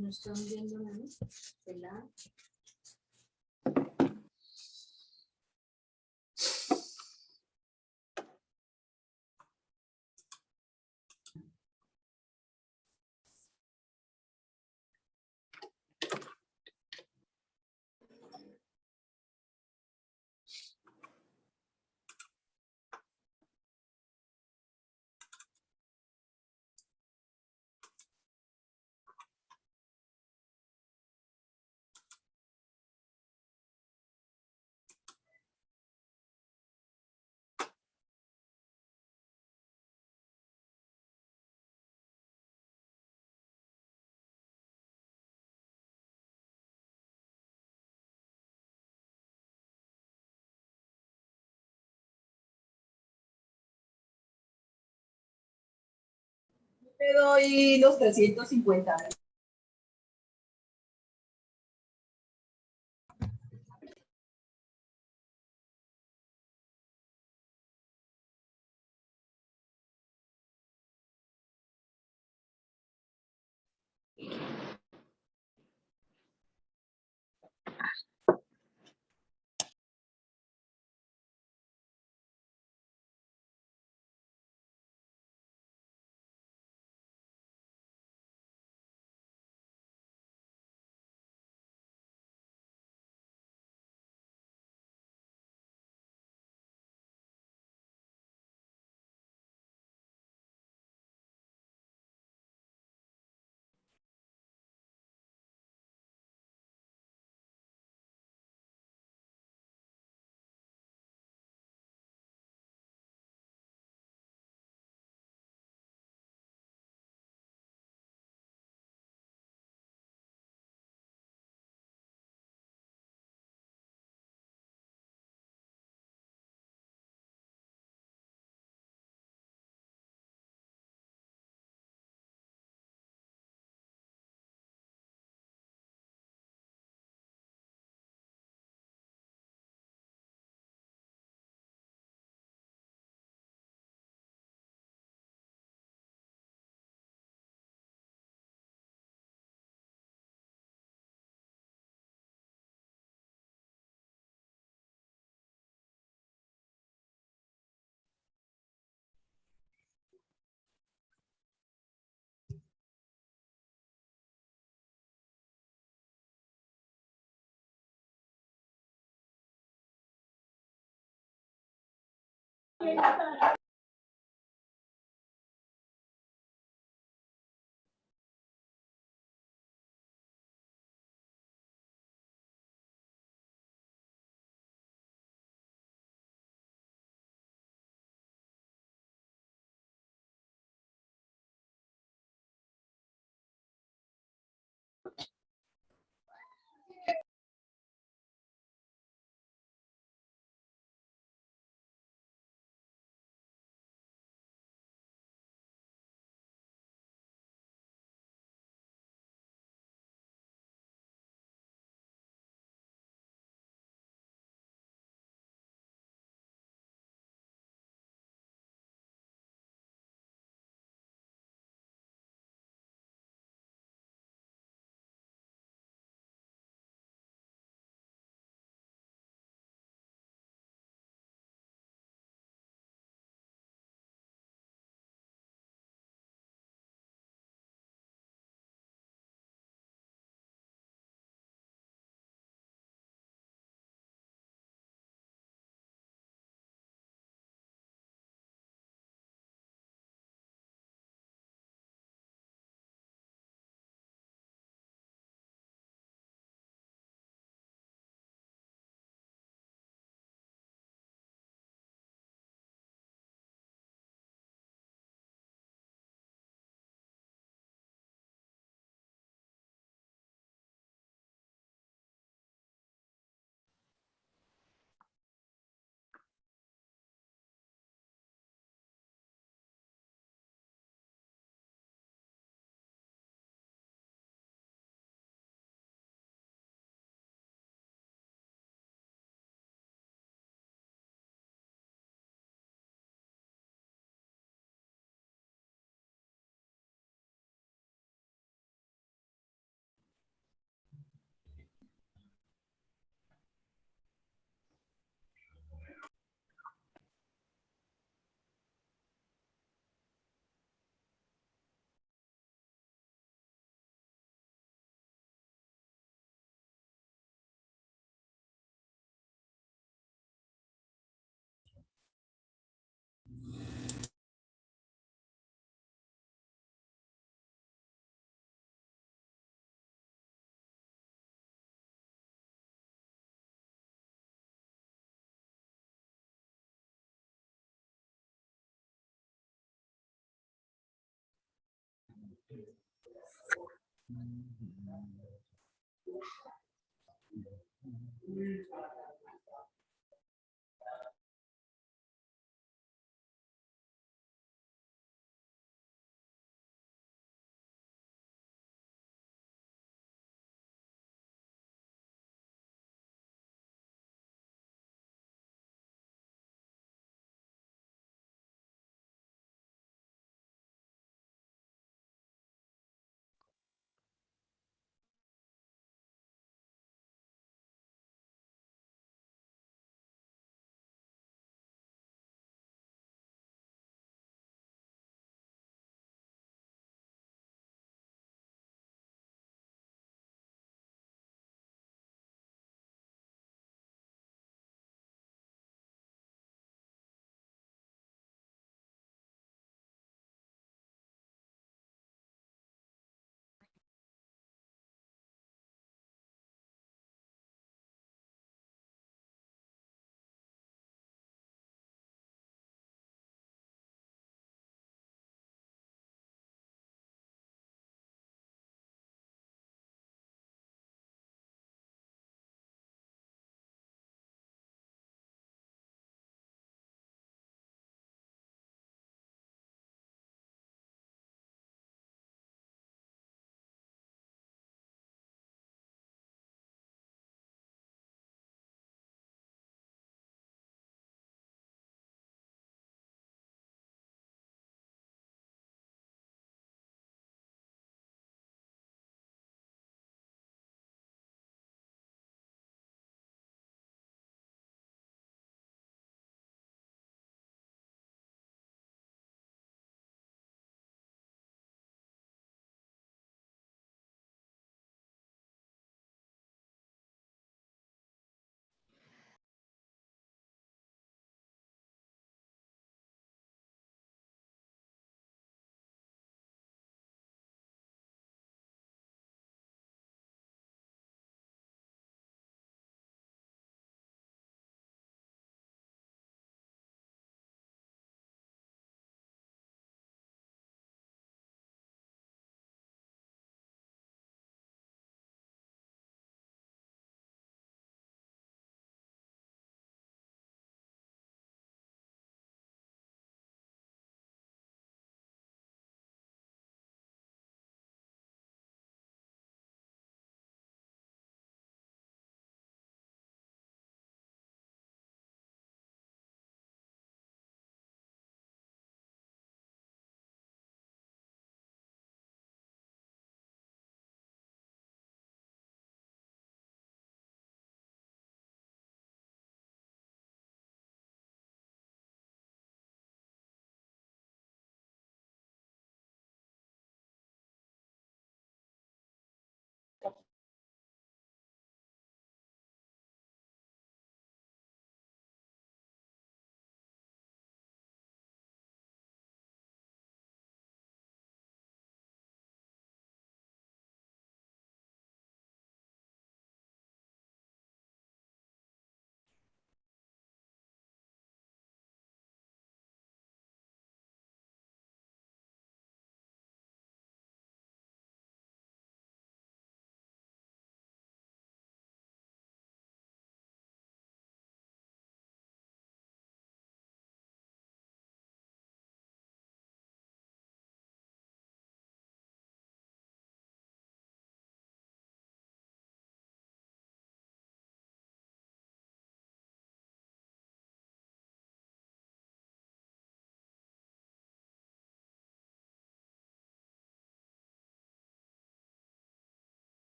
No están viendo nada, ¿verdad? Te doy los 350.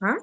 ¿Ah?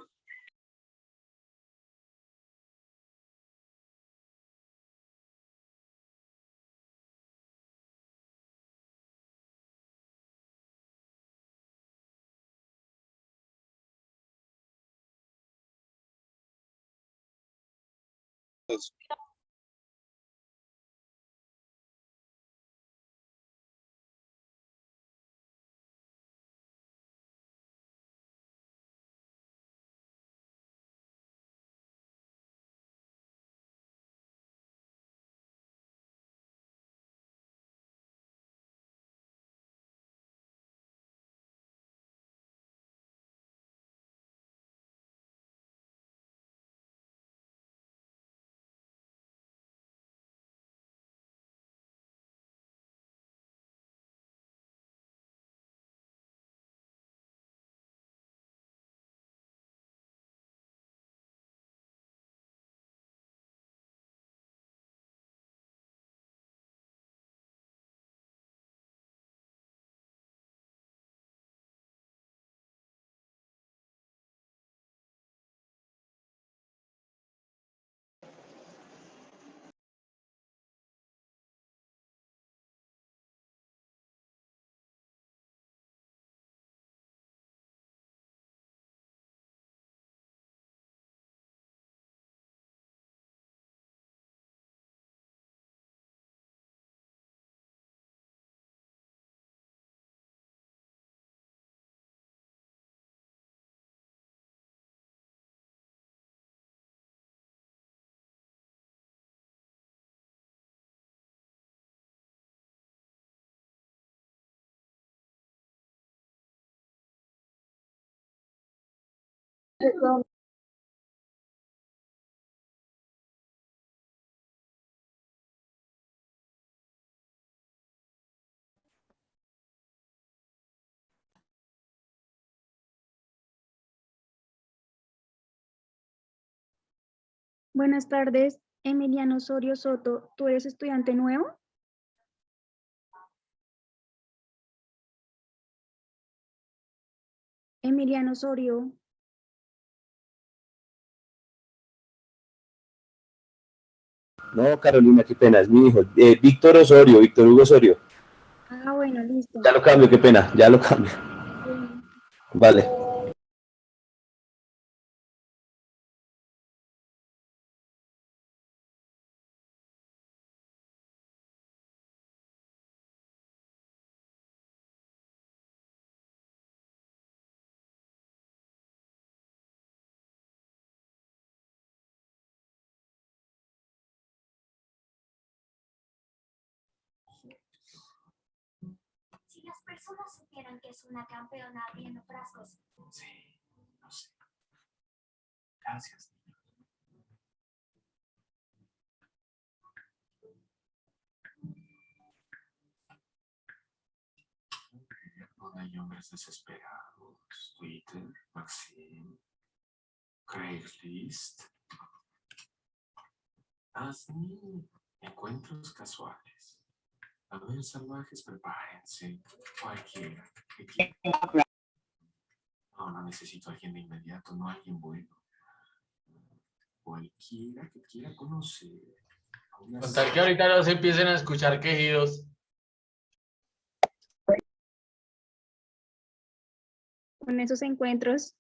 Buenas tardes, Emiliano Osorio Soto. ¿Tú eres estudiante nuevo? Emiliano Osorio. No, Carolina, qué pena, es mi hijo. Víctor Osorio, Víctor Hugo Osorio. Ah, bueno, listo. Ya lo cambio, qué pena, ya lo cambio. Bueno. Vale. Si las personas supieran que es una campeona abriendo frascos. Sí, no sé. Gracias. Donde hay hombres desesperados. Twitter, Maxim, Craigslist. Así, encuentros casuales. A ver, salvajes, prepárense. Cualquiera. No, no necesito a alguien de inmediato, no a alguien bueno. Cualquiera que quiera conocer. Con tal que ahorita no se empiecen a escuchar quejidos. Con esos encuentros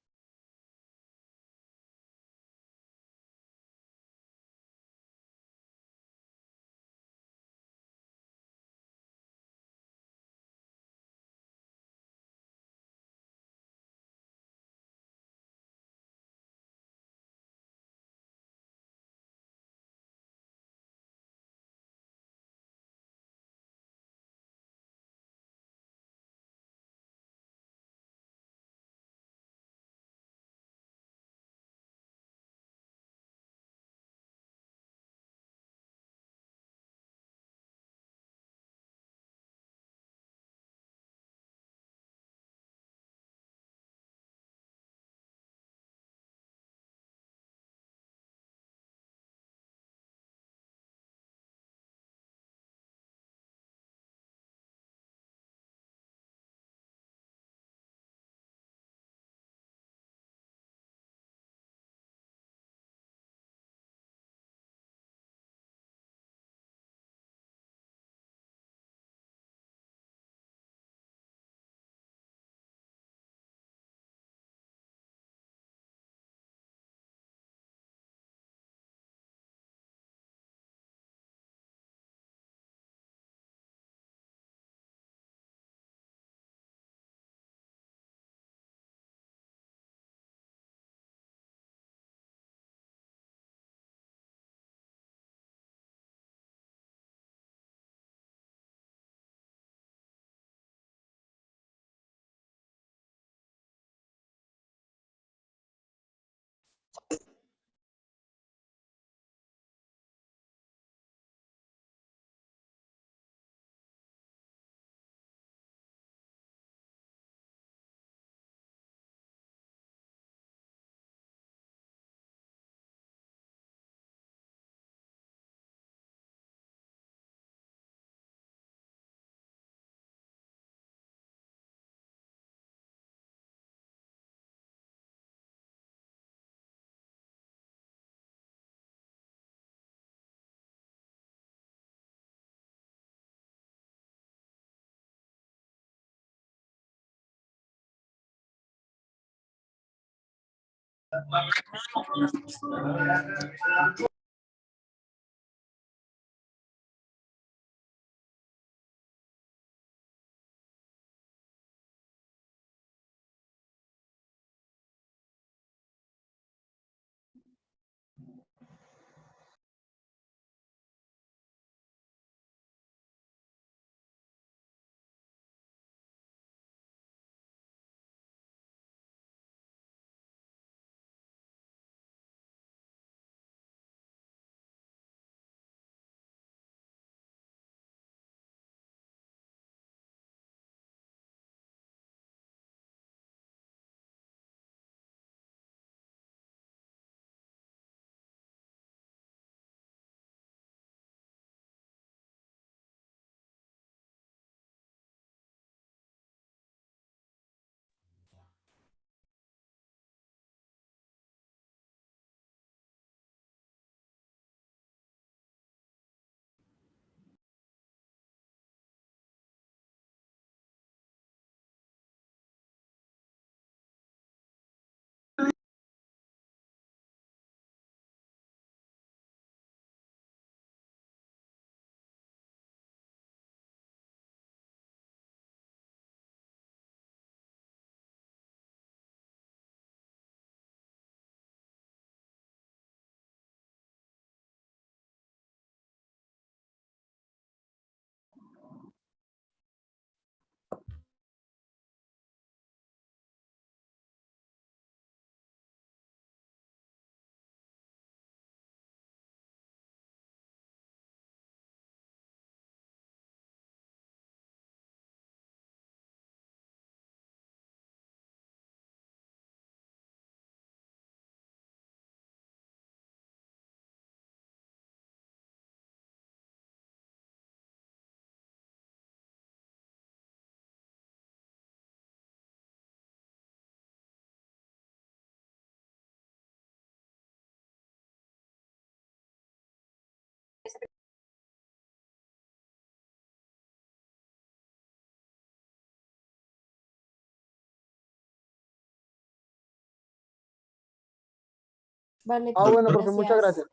Vale. Bueno, profe, muchas gracias.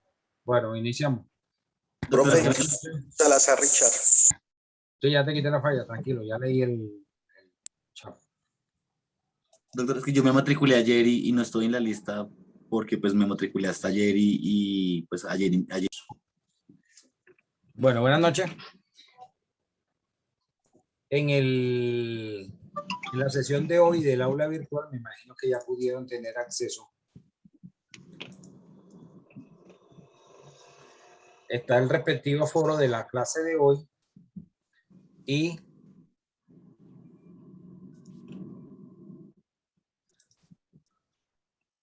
Bueno, iniciamos. Profe, Salazar Richard. Sí, ya te quité la falla, tranquilo, ya leí el chat. Doctor, es que yo me matriculé ayer y no estoy en la lista porque pues me matriculé hasta ayer y pues ayer. Bueno, buenas noches. En la sesión de hoy del aula virtual, me imagino que ya pudieron tener acceso. Está el respectivo foro de la clase de hoy y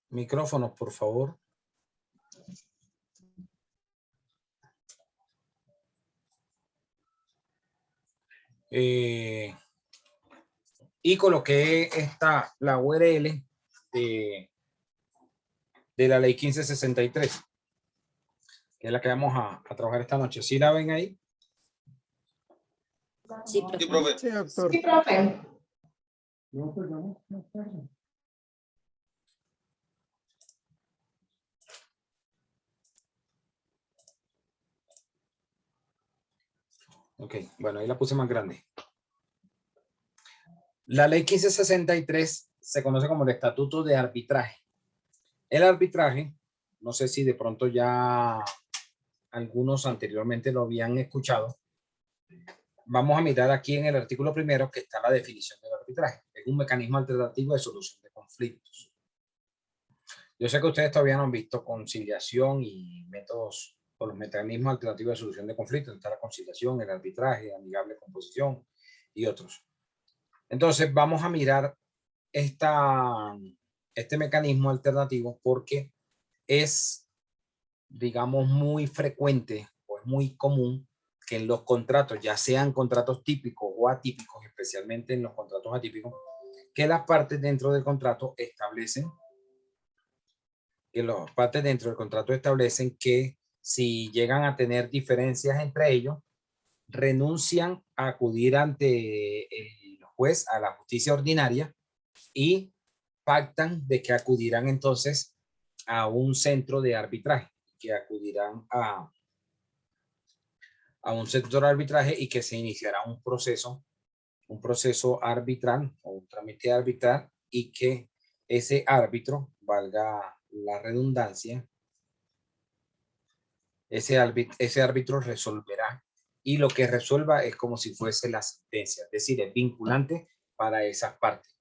micrófonos, por favor. Y coloqué la URL de la ley 1563, que es la que vamos a trabajar esta noche. ¿Sí la ven ahí? Sí, profe. Sí, doctor. Sí, profe. Ok, bueno, ahí la puse más grande. La ley 1563 se conoce como el Estatuto de Arbitraje. El arbitraje, no sé si de pronto ya algunos anteriormente lo habían escuchado. Vamos a mirar aquí en el artículo primero que está la definición del arbitraje. Es un mecanismo alternativo de solución de conflictos. Yo sé que ustedes todavía no han visto conciliación y métodos o los mecanismos alternativos de solución de conflictos. Está la conciliación, el arbitraje, amigable composición y otros. Entonces vamos a mirar este mecanismo alternativo porque es, digamos, muy frecuente o es muy común que en los contratos, ya sean contratos típicos o atípicos, especialmente en los contratos atípicos, que las partes dentro del contrato establecen que si llegan a tener diferencias entre ellos, renuncian a acudir ante el juez, a la justicia ordinaria, y pactan de que acudirán entonces a un centro de arbitraje, que acudirán a un centro de arbitraje y que se iniciará un proceso arbitral o un trámite arbitral y que ese árbitro, valga la redundancia, ese árbitro resolverá y lo que resuelva es como si fuese la sentencia, es decir, es vinculante para esas partes.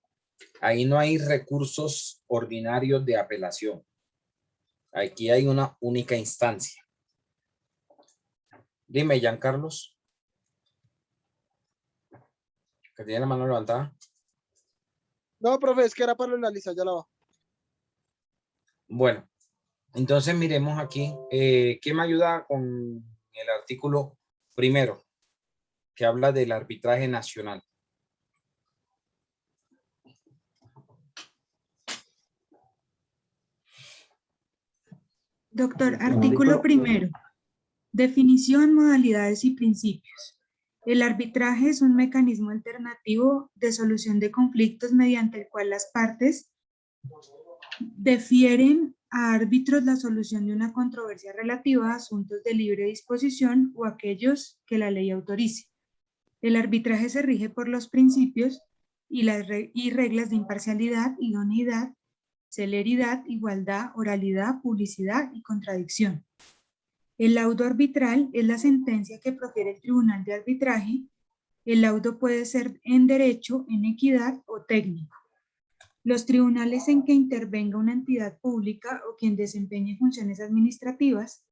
Ahí no hay recursos ordinarios de apelación. Aquí hay una única instancia. Dime, Giancarlos, que tiene la mano levantada. No, profe, es que era para la lista, ya la va. Bueno, entonces miremos aquí. ¿Qué me ayuda con el artículo primero? Que habla del arbitraje nacional. Doctor, artículo primero. Definición, modalidades y principios. El arbitraje es un mecanismo alternativo de solución de conflictos mediante el cual las partes defieren a árbitros la solución de una controversia relativa a asuntos de libre disposición o aquellos que la ley autorice. El arbitraje se rige por los principios y reglas de imparcialidad, idoneidad, celeridad, igualdad, oralidad, publicidad y contradicción. El laudo arbitral es la sentencia que profiere el tribunal de arbitraje. El laudo puede ser en derecho, en equidad o técnico. Los tribunales en que intervenga una entidad pública o quien desempeñe funciones administrativas,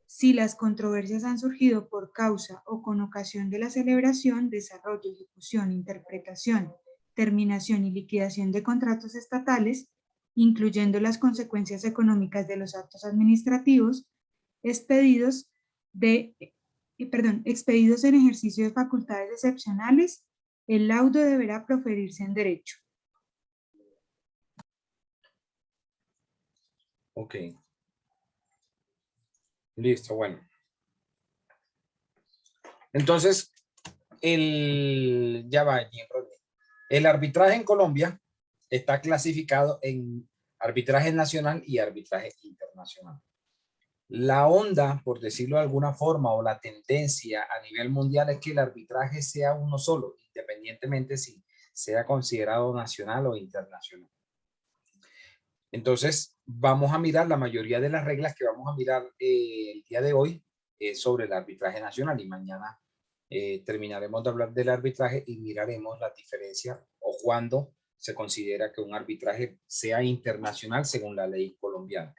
si las controversias han surgido por causa o con ocasión de la celebración, desarrollo, ejecución, interpretación, terminación y liquidación de contratos estatales, incluyendo las consecuencias económicas de los actos administrativos, expedidos en ejercicio de facultades excepcionales, el laudo deberá proferirse en derecho. Ok. Listo, bueno. Entonces, el arbitraje en Colombia está clasificado en arbitraje nacional y arbitraje internacional. internacional. La onda, por decirlo de alguna forma, o la tendencia a nivel mundial es que el arbitraje sea uno solo, independientemente si sea considerado nacional o internacional. Entonces, vamos a mirar la mayoría de las reglas que vamos a mirar el día de hoy sobre el arbitraje nacional, y mañana terminaremos de hablar del arbitraje y miraremos la diferencia o cuándo se considera que un arbitraje sea internacional según la ley colombiana.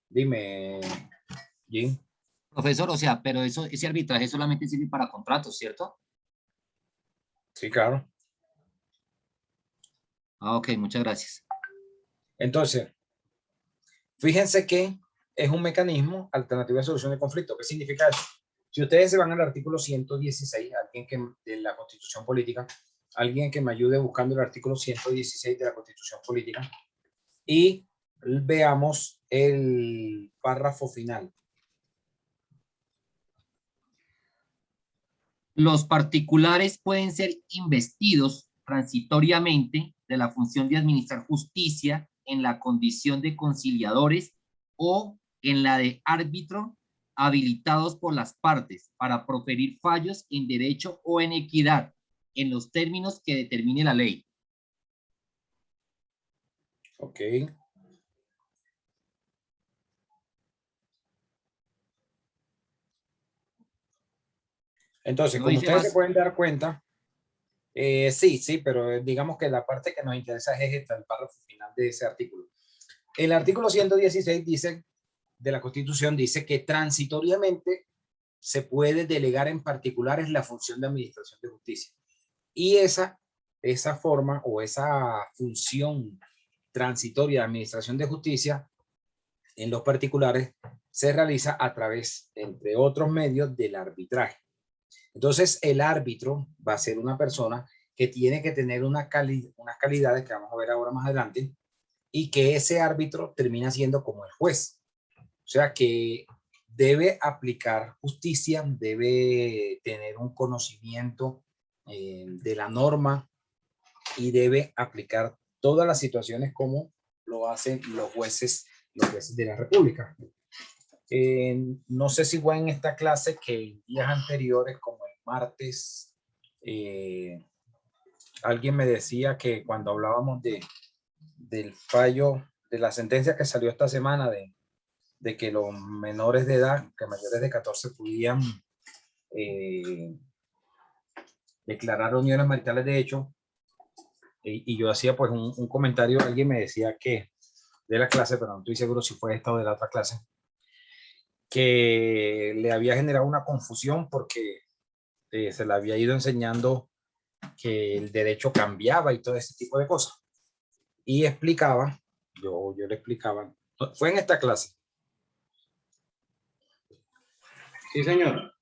Dime, Jim. Profesor, o sea, pero ese arbitraje solamente sirve para contratos, ¿cierto? Sí, claro. Ah, ok, muchas gracias. Entonces, fíjense que es un mecanismo alternativo de solución de conflicto. ¿Qué significa eso? Si ustedes se van al artículo 116, de la Constitución Política, alguien que me ayude buscando el artículo 116 de la Constitución Política, y veamos el párrafo final. Los particulares pueden ser investidos transitoriamente de la función de administrar justicia en la condición de conciliadores o en la de árbitro, habilitados por las partes para proferir fallos en derecho o en equidad en los términos que determine la ley. Ok. Entonces, como ustedes se pueden dar cuenta, sí, pero digamos que la parte que nos interesa es esta, el párrafo final de ese artículo. El artículo 116 dice, de la Constitución, dice que transitoriamente se puede delegar en particulares la función de administración de justicia. Y esa forma o esa función transitoria de administración de justicia en los particulares se realiza a través, entre otros medios, del arbitraje. Entonces, el árbitro va a ser una persona que tiene que tener unas calidades que vamos a ver ahora más adelante, y que ese árbitro termina siendo como el juez. O sea, que debe aplicar justicia, debe tener un conocimiento de la norma y debe aplicar todas las situaciones como lo hacen los jueces de la República. No sé si fue en esta clase que en días anteriores, como el martes, alguien me decía que cuando hablábamos del fallo, de la sentencia que salió esta semana de que los menores de edad, que mayores de 14 podían declarar uniones maritales de hecho, y yo hacía pues un comentario, alguien me decía que de la clase, pero no estoy seguro si fue esta o de la otra clase, que le había generado una confusión porque se le había ido enseñando que el derecho cambiaba y todo ese tipo de cosas. Y explicaba, yo le explicaba, fue en esta clase. Sí, señor.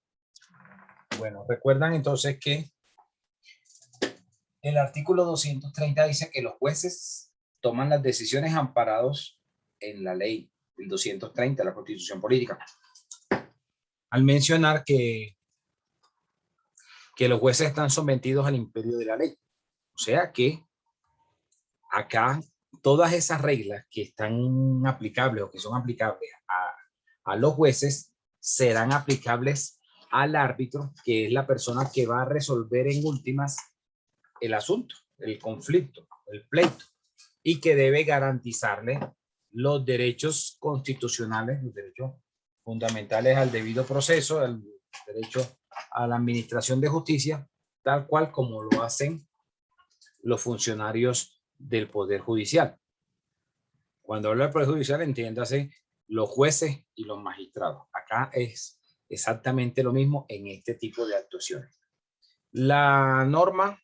Bueno, recuerdan entonces que el artículo 230 dice que los jueces toman las decisiones amparados en la ley, el 230, la Constitución Política. Al mencionar que los jueces están sometidos al imperio de la ley. O sea que acá todas esas reglas que están aplicables o que son aplicables a los jueces serán aplicables al árbitro, que es la persona que va a resolver en últimas el asunto, el conflicto, el pleito, y que debe garantizarle los derechos constitucionales, los derechos fundamentales al debido proceso, el derecho a la administración de justicia, tal cual como lo hacen los funcionarios del Poder Judicial. Cuando hablo del Poder Judicial, entiéndase los jueces y los magistrados. Acá es exactamente lo mismo en este tipo de actuaciones. La norma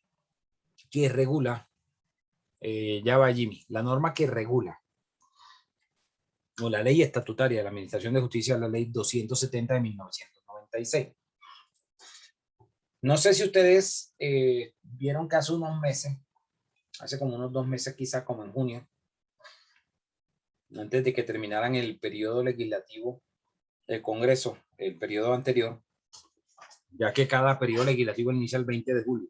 que regula, ya va Jimmy, la norma que regula, o la ley estatutaria de la Administración de Justicia, la ley 270 de 1996. No sé si ustedes vieron que hace unos meses, hace como unos 2 meses quizá, como en junio, antes de que terminaran el periodo legislativo del Congreso, el periodo anterior, ya que cada periodo legislativo inicia el 20 de julio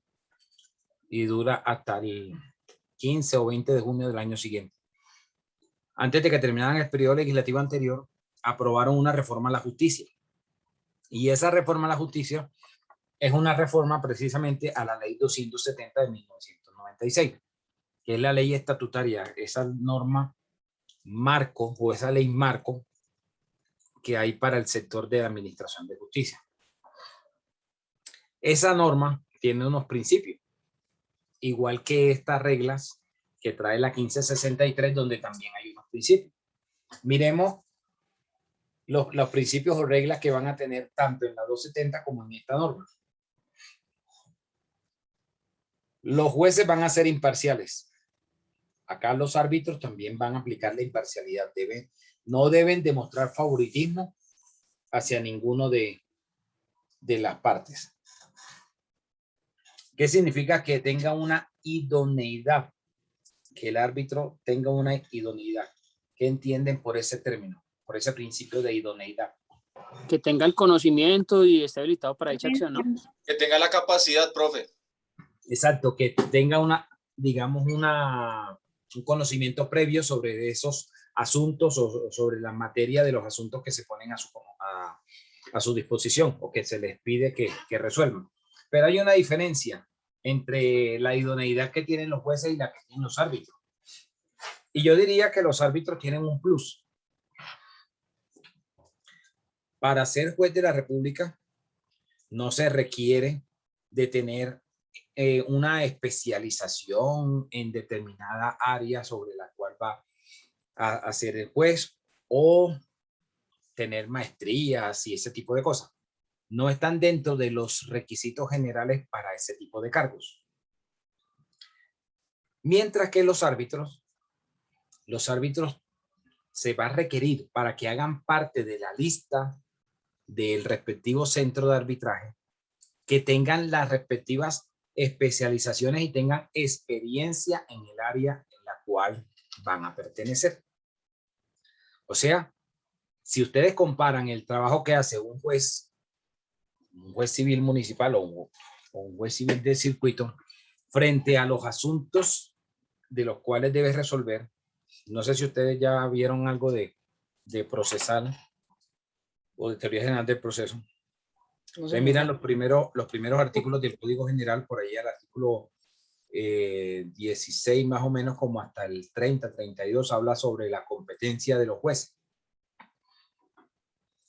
y dura hasta el 15 o 20 de junio del año siguiente. Antes de que terminaran el periodo legislativo anterior, aprobaron una reforma a la justicia. Y esa reforma a la justicia es una reforma precisamente a la ley 270 de 1996, que es la ley estatutaria, esa norma marco o esa ley marco que hay para el sector de la administración de justicia. Esa norma tiene unos principios, igual que estas reglas que trae la 1563, donde también hay unos principios. Miremos los principios o reglas que van a tener tanto en la 270 como en esta norma. Los jueces van a ser imparciales. Acá los árbitros también van a aplicar la imparcialidad. No deben demostrar favoritismo hacia ninguno de las partes. ¿Qué significa? Que tenga una idoneidad. Que el árbitro tenga una idoneidad. ¿Qué entienden por ese término? Por ese principio de idoneidad. Que tenga el conocimiento y esté habilitado para dicha acción, ¿no? Que tenga la capacidad, profe. Exacto, que tenga digamos, un conocimiento previo sobre esos asuntos o sobre la materia de los asuntos que se ponen a su disposición o que se les pide que resuelvan. Pero hay una diferencia entre la idoneidad que tienen los jueces y la que tienen los árbitros. Y yo diría que los árbitros tienen un plus. Para ser juez de la República no se requiere de tener una especialización en determinada área sobre la cual va a ser el juez o tener maestrías y ese tipo de cosas. No están dentro de los requisitos generales para ese tipo de cargos. Mientras que los árbitros se va a requerir para que hagan parte de la lista del respectivo centro de arbitraje, que tengan las respectivas especializaciones y tengan experiencia en el área en la cual van a pertenecer. O sea, si ustedes comparan el trabajo que hace un juez civil municipal o un juez civil de circuito frente a los asuntos de los cuales debe resolver, no sé si ustedes ya vieron algo de procesal o de teoría general del proceso. Ustedes miran los primeros artículos del Código General, por ahí al artículo 16 más o menos, como hasta el 30, 32, habla sobre la competencia de los jueces,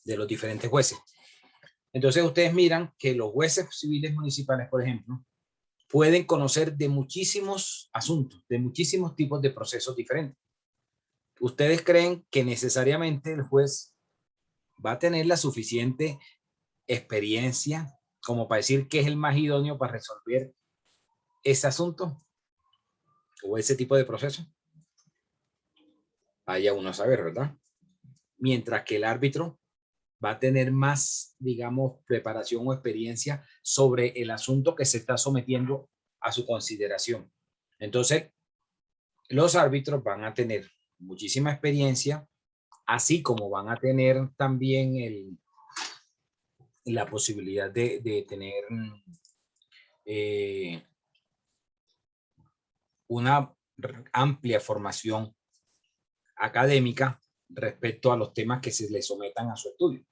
de los diferentes jueces. Entonces ustedes miran que los jueces civiles municipales, por ejemplo, pueden conocer de muchísimos asuntos, de muchísimos tipos de procesos diferentes. ¿Ustedes creen que necesariamente el juez va a tener la suficiente experiencia como para decir que es el más idóneo para resolver ese asunto o ese tipo de proceso? Vaya uno a saber, ¿verdad? Mientras que el árbitro va a tener más, digamos, preparación o experiencia sobre el asunto que se está sometiendo a su consideración. Entonces, los árbitros van a tener muchísima experiencia, así como van a tener también la posibilidad de tener una amplia formación académica respecto a los temas que se les sometan a su estudio.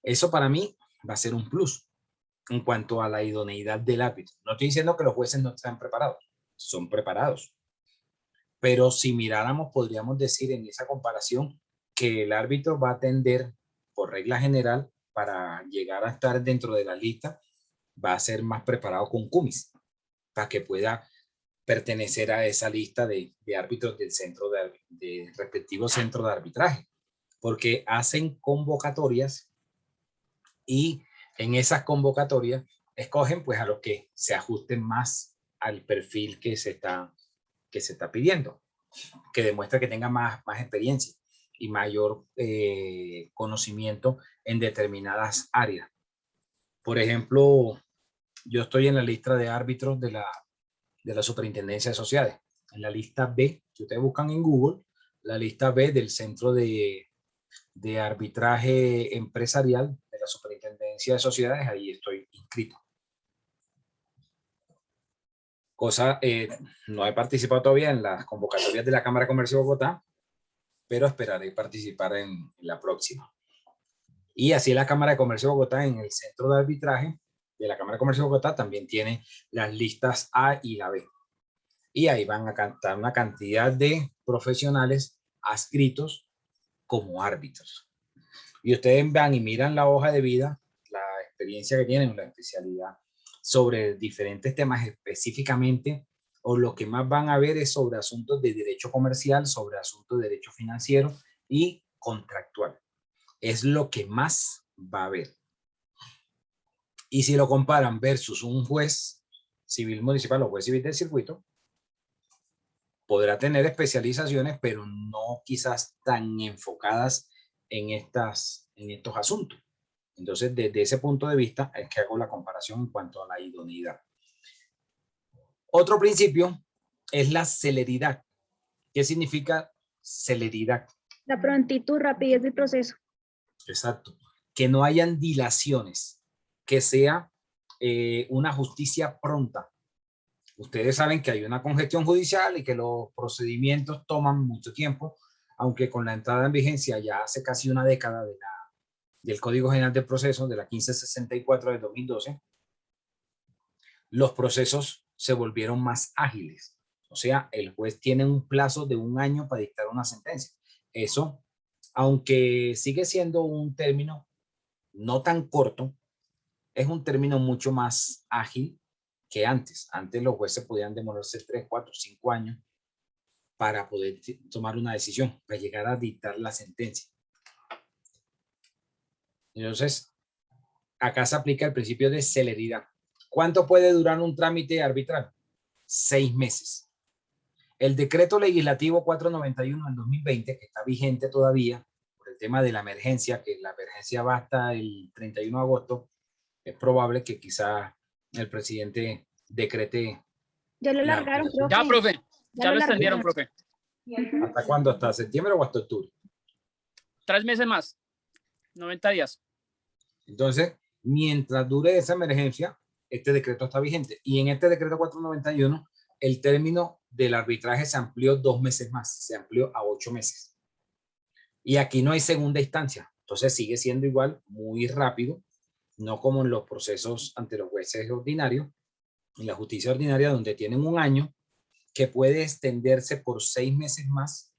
Eso para mí va a ser un plus en cuanto a la idoneidad del árbitro. No estoy diciendo que los jueces no están preparados, son preparados. Pero si miráramos, podríamos decir en esa comparación que el árbitro va a tender, por regla general, para llegar a estar dentro de la lista, va a ser más preparado con cumis, para que pueda pertenecer a esa lista de árbitros del centro del respectivo centro de arbitraje, porque hacen convocatorias y en esas convocatorias escogen pues a los que se ajusten más al perfil que se está pidiendo, que demuestra que tenga más experiencia y mayor conocimiento en determinadas áreas. Por ejemplo, yo estoy en la lista de árbitros de la Superintendencia de Sociedades, en la lista B. Si ustedes buscan en Google, la lista B del Centro de Arbitraje Empresarial de la Superintendencia de Sociedades, ahí estoy inscrito. No he participado todavía en las convocatorias de la Cámara de Comercio de Bogotá, pero esperaré participar en la próxima. Y así la Cámara de Comercio de Bogotá, en el centro de arbitraje de la Cámara de Comercio de Bogotá, también tiene las listas A y la B. Y ahí van a cantar una cantidad de profesionales adscritos como árbitros. Y ustedes van y miran la hoja de vida, la experiencia que tienen, la especialidad sobre diferentes temas específicamente, o lo que más van a ver es sobre asuntos de derecho comercial, sobre asuntos de derecho financiero y contractual. Es lo que más va a ver. Y si lo comparan versus un juez civil municipal o juez civil del circuito, podrá tener especializaciones, pero no quizás tan enfocadas en estos asuntos. Entonces, desde ese punto de vista es que hago la comparación en cuanto a la idoneidad. Otro principio es la celeridad. ¿Qué significa celeridad? La prontitud, rapidez del proceso. Exacto. Que no hayan dilaciones, que sea una justicia pronta. Ustedes saben que hay una congestión judicial y que los procedimientos toman mucho tiempo, aunque con la entrada en vigencia ya hace casi una década del Código General de Procesos de la 1564 de 2012, los procesos se volvieron más ágiles. O sea, el juez tiene un plazo de 1 año para dictar una sentencia. Eso, aunque sigue siendo un término no tan corto, es un término mucho más ágil que antes. Antes los jueces podían demorarse 3, 4, 5 años para poder tomar una decisión, para llegar a dictar la sentencia. Entonces, acá se aplica el principio de celeridad. ¿Cuánto puede durar un trámite arbitral? 6 meses. El decreto legislativo 491 del 2020, que está vigente todavía, por el tema de la emergencia, que la emergencia va hasta el 31 de agosto, es probable que quizá el presidente decrete. Ya lo largaron, profe. Ya, profe. Ya lo extendieron, largaron. profe. ¿Hasta cuándo? ¿Hasta septiembre o hasta octubre? 3 meses más. 90 días. Entonces, mientras dure esa emergencia, este decreto está vigente. Y en este decreto 491, el término del arbitraje se amplió 2 meses más. Se amplió a 8 meses. Y aquí no hay segunda instancia. Entonces, sigue siendo igual, muy rápido. No como en los procesos ante los jueces ordinarios, en la justicia ordinaria, donde tienen 1 año, que puede extenderse por 6 meses más,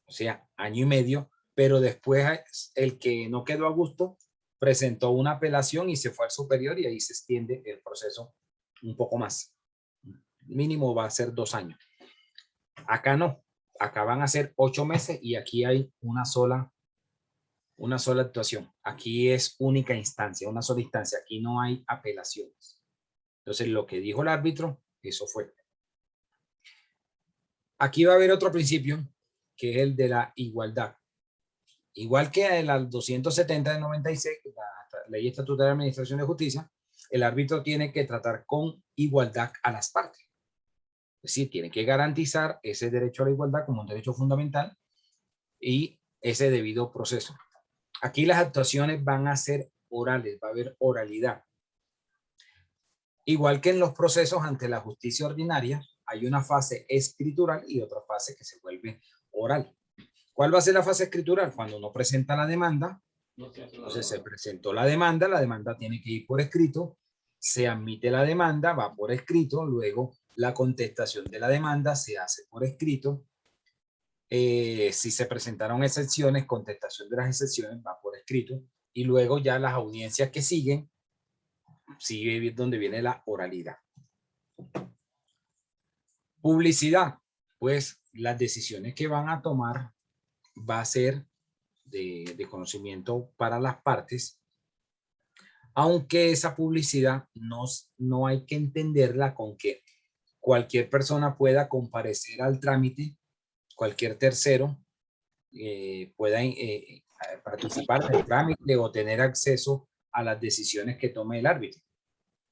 o sea, 1 año y medio, pero después el que no quedó a gusto presentó una apelación y se fue al superior y ahí se extiende el proceso un poco más. Mínimo va a ser 2 años. Acá no, acá van a ser 8 meses y aquí hay una sola actuación. Aquí es única instancia, una sola instancia. Aquí no hay apelaciones. Entonces, lo que dijo el árbitro, eso fue. Aquí va a haber otro principio, que es el de la igualdad. Igual que en la 270 de 96, la Ley Estatutaria de Administración de Justicia, el árbitro tiene que tratar con igualdad a las partes. Es decir, tiene que garantizar ese derecho a la igualdad como un derecho fundamental y ese debido proceso. Aquí las actuaciones van a ser orales, va a haber oralidad. Igual que en los procesos ante la justicia ordinaria, hay una fase escritural y otra fase que se vuelve oral. ¿Cuál va a ser la fase escritural? Cuando uno presenta la demanda, entonces se presentó la demanda tiene que ir por escrito, se admite la demanda, va por escrito, luego la contestación de la demanda se hace por escrito. Si se presentaron excepciones, contestación de las excepciones va por escrito, y luego ya las audiencias que siguen, sigue donde viene la oralidad. Publicidad, pues las decisiones que van a tomar va a ser de conocimiento para las partes, aunque esa publicidad no hay que entenderla con que cualquier persona pueda comparecer al trámite, cualquier tercero pueda participar del trámite o tener acceso a las decisiones que tome el árbitro.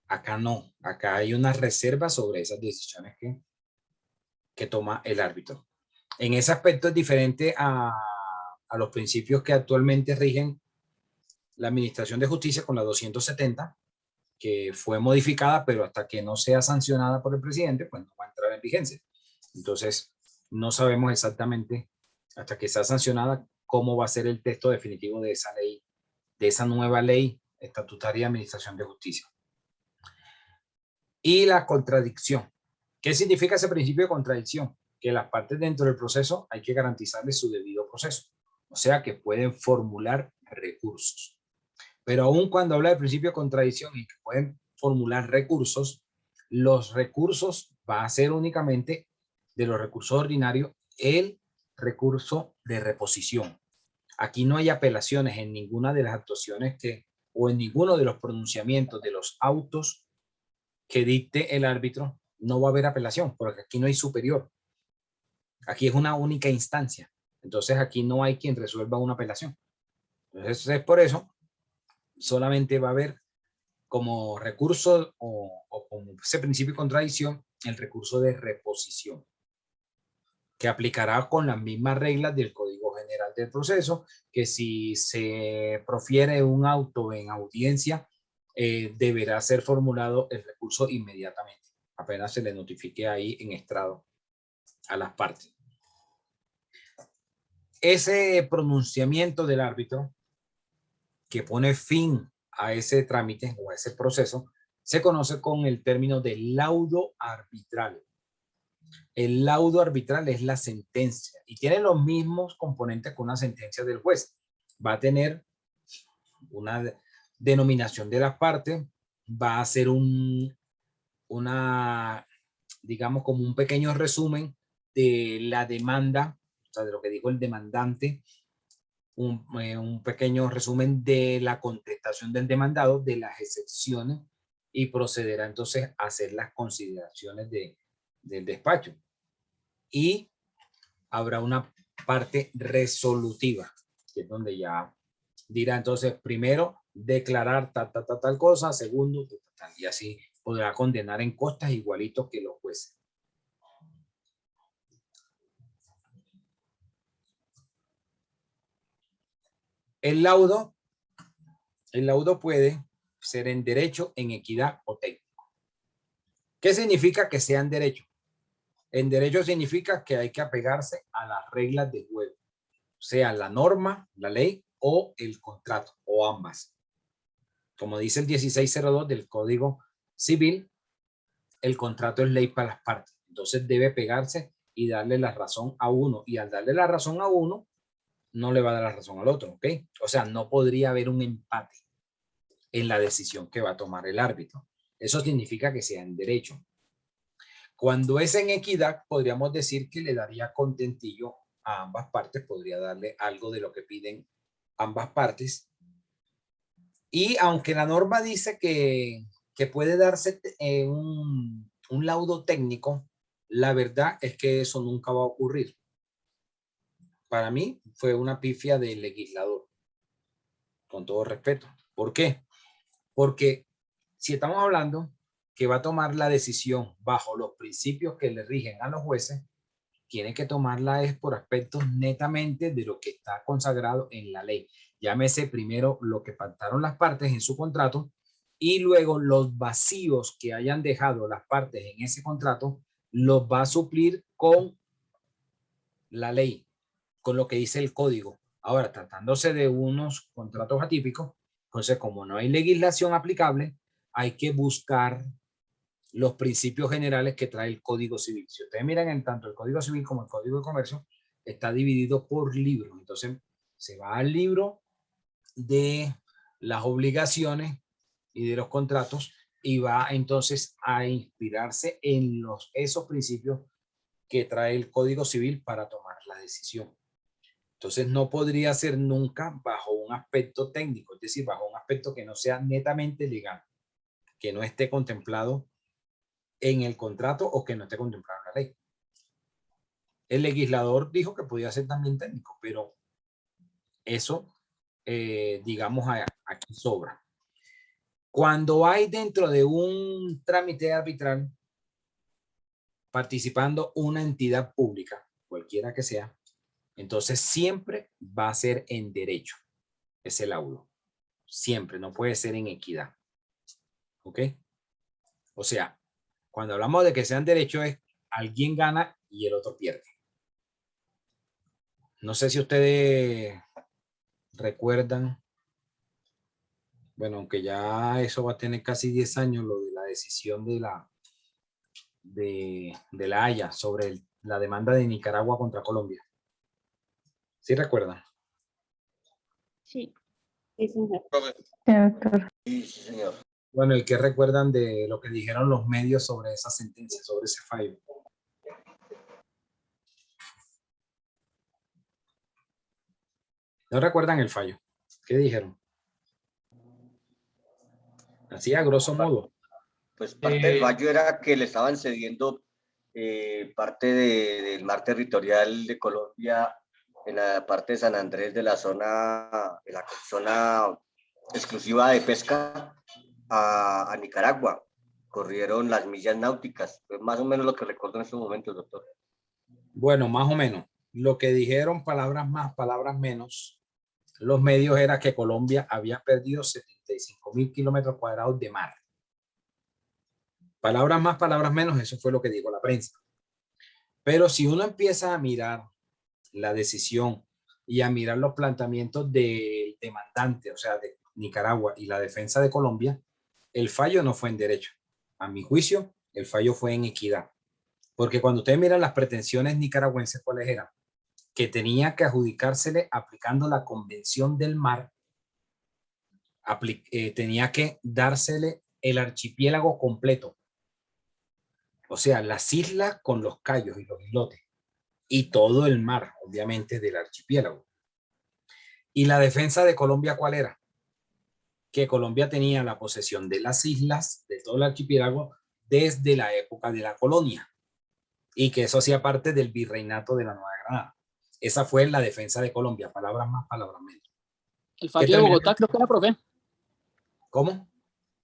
Acá no, acá hay una reserva sobre esas decisiones que toma el árbitro. En ese aspecto es diferente a los principios que actualmente rigen la Administración de Justicia con la 270, que fue modificada, pero hasta que no sea sancionada por el presidente, pues no va a entrar en vigencia. Entonces, no sabemos exactamente hasta que sea sancionada, cómo va a ser el texto definitivo de esa ley, de esa nueva ley estatutaria de administración de justicia. Y la contradicción. ¿Qué significa ese principio de contradicción? Que las partes dentro del proceso hay que garantizarles su debido proceso. O sea que pueden formular recursos. Pero aún cuando habla del principio de contradicción y que pueden formular recursos, los recursos va a ser únicamente de los recursos ordinarios el recurso de reposición. Aquí no hay apelaciones en ninguna de las actuaciones o en ninguno de los pronunciamientos de los autos que dicte el árbitro. No va a haber apelación porque aquí no hay superior. Aquí es una única instancia. Entonces aquí no hay quien resuelva una apelación. Entonces es por eso solamente va a haber como recurso o como ese principio de contradicción el recurso de reposición, que aplicará con las mismas reglas del Código General del Proceso, que si se profiere un auto en audiencia, deberá ser formulado el recurso inmediatamente, apenas se le notifique ahí en estrado a las partes. Ese pronunciamiento del árbitro que pone fin a ese trámite o a ese proceso se conoce con el término de laudo arbitral. El laudo arbitral es la sentencia y tiene los mismos componentes que una sentencia del juez. Va a tener una denominación de las partes, va a ser digamos como un pequeño resumen de la demanda, o sea, de lo que dijo el demandante, un pequeño resumen de la contestación del demandado, de las excepciones, y procederá entonces a hacer las consideraciones del despacho. Y habrá una parte resolutiva, que es donde ya dirá entonces, primero, declarar tal cosa, segundo, tal, y así podrá condenar en costas igualitos que los jueces. El laudo puede ser en derecho, en equidad o técnico. ¿Qué significa que sea en derecho? En derecho significa que hay que apegarse a las reglas de juego, sea la norma, la ley o el contrato, o ambas. Como dice el 1602 del Código Civil, el contrato es ley para las partes. Entonces debe pegarse y darle la razón a uno. Y al darle la razón a uno, no le va a dar la razón al otro, ¿ok? O sea, no podría haber un empate en la decisión que va a tomar el árbitro. Eso significa que sea en derecho. Cuando es en equidad, podríamos decir que le daría contentillo a ambas partes, podría darle algo de lo que piden ambas partes. Y aunque la norma dice que puede darse un laudo técnico, la verdad es que eso nunca va a ocurrir. Para mí fue una pifia del legislador, con todo respeto. ¿Por qué? Porque si estamos hablando que va a tomar la decisión bajo los principios que le rigen a los jueces, tiene que tomarla es por aspectos netamente de lo que está consagrado en la ley. Llámese primero lo que pactaron las partes en su contrato y luego los vacíos que hayan dejado las partes en ese contrato los va a suplir con la ley, con lo que dice el código. Ahora, tratándose de unos contratos atípicos, entonces como no hay legislación aplicable, hay que buscar los principios generales que trae el Código Civil. Si ustedes miran en tanto el Código Civil como el Código de Comercio, está dividido por libros. Entonces, se va al libro de las obligaciones y de los contratos y va entonces a inspirarse en esos principios que trae el Código Civil para tomar la decisión. Entonces, no podría ser nunca bajo un aspecto técnico, es decir, bajo un aspecto que no sea netamente legal, que no esté contemplado en el contrato o que no esté contemplado en la ley. El legislador dijo que podía ser también técnico, pero eso, digamos, aquí sobra. Cuando hay dentro de un trámite arbitral participando una entidad pública, cualquiera que sea, entonces siempre va a ser en derecho ese laudo. Siempre, no puede ser en equidad. ¿Ok? O sea, cuando hablamos de que sean derechos es alguien gana y el otro pierde. No sé si ustedes recuerdan, bueno, aunque ya eso va a tener casi 10 años, lo de la decisión de la Haya sobre la demanda de Nicaragua contra Colombia. ¿Sí recuerdan? Sí. Profe. Sí, sí, señor. Bueno, ¿y qué recuerdan de lo que dijeron los medios sobre esa sentencia, sobre ese fallo? ¿No recuerdan el fallo? ¿Qué dijeron? Así a grosso modo. Pues parte del fallo era que le estaban cediendo parte del mar territorial de Colombia en la parte de San Andrés de la zona exclusiva de pesca a Nicaragua. Corrieron las millas náuticas. Pues más o menos lo que recuerdo en estos momentos, doctor. Bueno, más o menos. Lo que dijeron, palabras más, palabras menos, los medios era que Colombia había perdido 75.000 kilómetros cuadrados de mar. Palabras más, palabras menos, eso fue lo que dijo la prensa. Pero si uno empieza a mirar la decisión y a mirar los planteamientos del demandante, o sea, de Nicaragua y la defensa de Colombia, el fallo no fue en derecho. A mi juicio, el fallo fue en equidad. Porque cuando ustedes miran las pretensiones nicaragüenses, ¿cuáles eran? Que tenía que adjudicársele aplicando la Convención del Mar, tenía que dársele el archipiélago completo. O sea, las islas con los cayos y los islotes. Y todo el mar, obviamente, del archipiélago. ¿Y la defensa de Colombia cuál era? Que Colombia tenía la posesión de las islas, de todo el archipiélago, desde la época de la colonia. Y que eso hacía parte del virreinato de la Nueva Granada. Esa fue la defensa de Colombia, palabras más, palabras menos. El fallo de Bogotá creo que era, profe. ¿Cómo?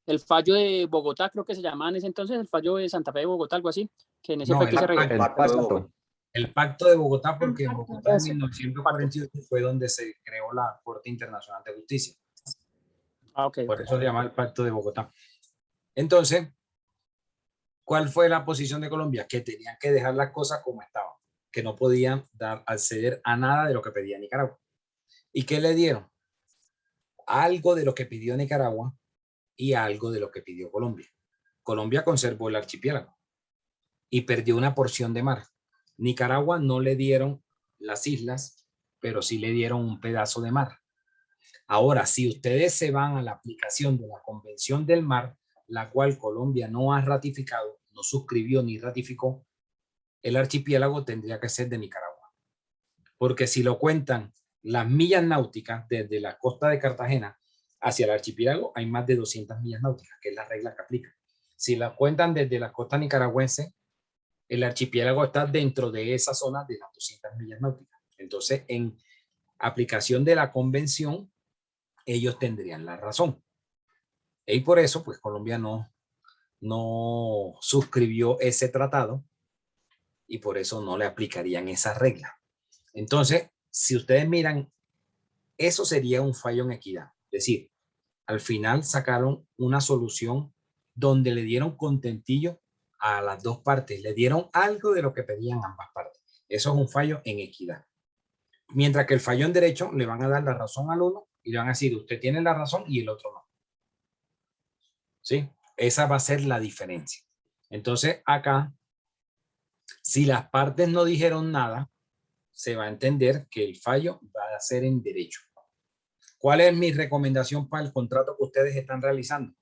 El fallo de Bogotá creo que se llamaba en ese entonces, el fallo de Santa Fe de Bogotá, algo así, que en ese No, fue que se regaló. el pacto de Bogotá, porque en Bogotá en 1948 fue donde se creó la Corte Internacional de Justicia. Okay. Por eso se llama el pacto de Bogotá. Entonces, ¿cuál fue la posición de Colombia? Que tenían que dejar las cosas como estaban, que no podían acceder a nada de lo que pedía Nicaragua. ¿Y qué le dieron? Algo de lo que pidió Nicaragua y algo de lo que pidió Colombia. Colombia conservó el archipiélago y perdió una porción de mar. Nicaragua no le dieron las islas, pero sí le dieron un pedazo de mar. Ahora, si ustedes se van a la aplicación de la Convención del Mar, la cual Colombia no ha ratificado, no suscribió ni ratificó, el archipiélago tendría que ser de Nicaragua. Porque si lo cuentan las millas náuticas desde la costa de Cartagena hacia el archipiélago, hay más de 200 millas náuticas, que es la regla que aplica. Si la cuentan desde la costa nicaragüense, el archipiélago está dentro de esa zona de las 200 millas náuticas. Entonces, en aplicación de la convención, ellos tendrían la razón. Y por eso, pues Colombia no suscribió ese tratado y por eso no le aplicarían esa regla. Entonces, si ustedes miran, eso sería un fallo en equidad. Es decir, al final sacaron una solución donde le dieron contentillo a las dos partes, le dieron algo de lo que pedían ambas partes. Eso es un fallo en equidad. Mientras que el fallo en derecho le van a dar la razón al uno y le van a decir, usted tiene la razón y el otro no. ¿Sí? Esa va a ser la diferencia. Entonces, acá, si las partes no dijeron nada, se va a entender que el fallo va a ser en derecho. ¿Cuál es mi recomendación para el contrato que ustedes están realizando?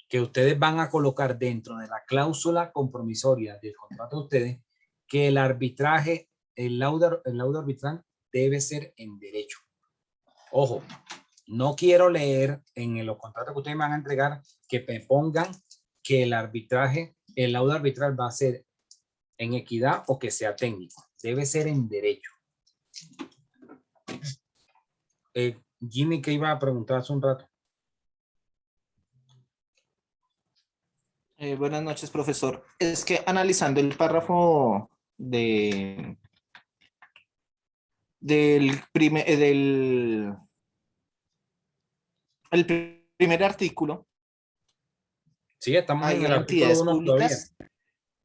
Que ustedes van a colocar dentro de la cláusula compromisoria del contrato de ustedes que el arbitraje, el laudo arbitral debe ser en derecho. Ojo, no quiero leer en los contratos que ustedes me van a entregar que me pongan que el arbitraje, el laudo arbitral va a ser en equidad o que sea técnico. Debe ser en derecho. Jimmy, ¿qué iba a preguntar hace un rato? Buenas noches, profesor. Es que analizando el párrafo del primer artículo. Sí, estamos en el entidades artículo 1 públicas.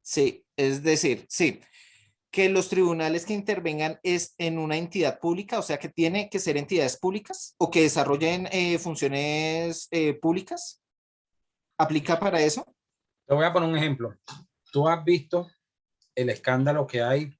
Sí, es decir, sí. que los tribunales que intervengan es en una entidad pública, o sea que tiene que ser entidades públicas o que desarrollen funciones públicas. ¿Aplica para eso? Te voy a poner un ejemplo. Tú has visto el escándalo que hay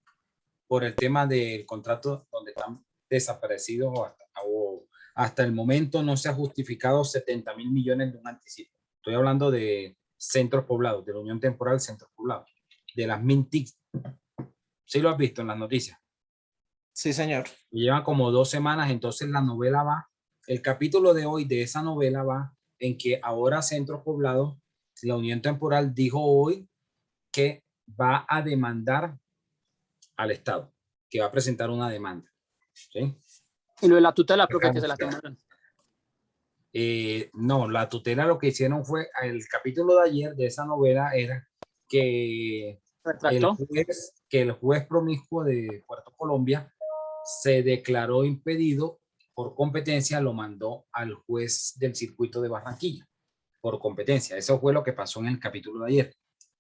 por el tema del contrato donde están desaparecidos o hasta el momento no se ha justificado 70.000 millones de un anticipo. Estoy hablando de centros poblados, de la Unión Temporal Centros Poblados, de las MINTIC. ¿Sí lo has visto en las noticias? Sí, señor. Y llevan como 2 semanas, entonces la novela va, el capítulo de hoy de esa novela va en que ahora Centros Poblados, la Unión Temporal dijo hoy que va a demandar al Estado, que va a presentar una demanda. ¿Sí? Y lo de la tutela, profe, que se la tomaron. No, la tutela lo que hicieron fue, el capítulo de ayer de esa novela era que el juez promiscuo de Puerto Colombia se declaró impedido por competencia, lo mandó al juez del circuito de Barranquilla por competencia. Eso fue lo que pasó en el capítulo de ayer.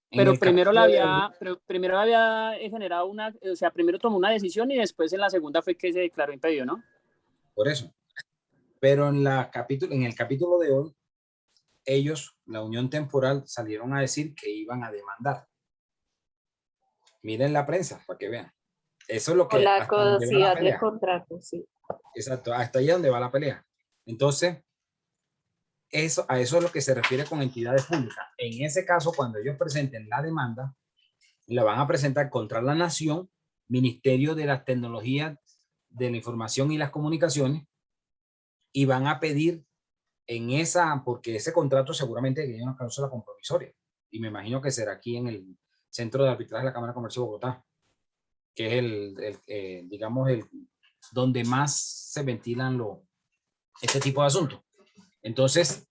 Pero primero primero había generado una, o sea, primero tomó una decisión y después en la segunda fue que se declaró impedido, ¿no? Por eso. Pero en el capítulo de hoy, ellos, la Unión Temporal, salieron a decir que iban a demandar. Miren la prensa para que vean. Eso es lo que... Por la caducidad del contrato, sí. Exacto, hasta ahí es donde va la pelea. Entonces, a eso es lo que se refiere con entidades públicas. En ese caso, cuando ellos presenten la demanda, la van a presentar contra la Nación, Ministerio de las Tecnologías de la Información y las Comunicaciones, y van a pedir porque ese contrato seguramente tiene una cláusula compromisoria, y me imagino que será aquí en el Centro de Arbitraje de la Cámara de Comercio de Bogotá, que es digamos, donde más se ventilan este tipo de asuntos. Entonces,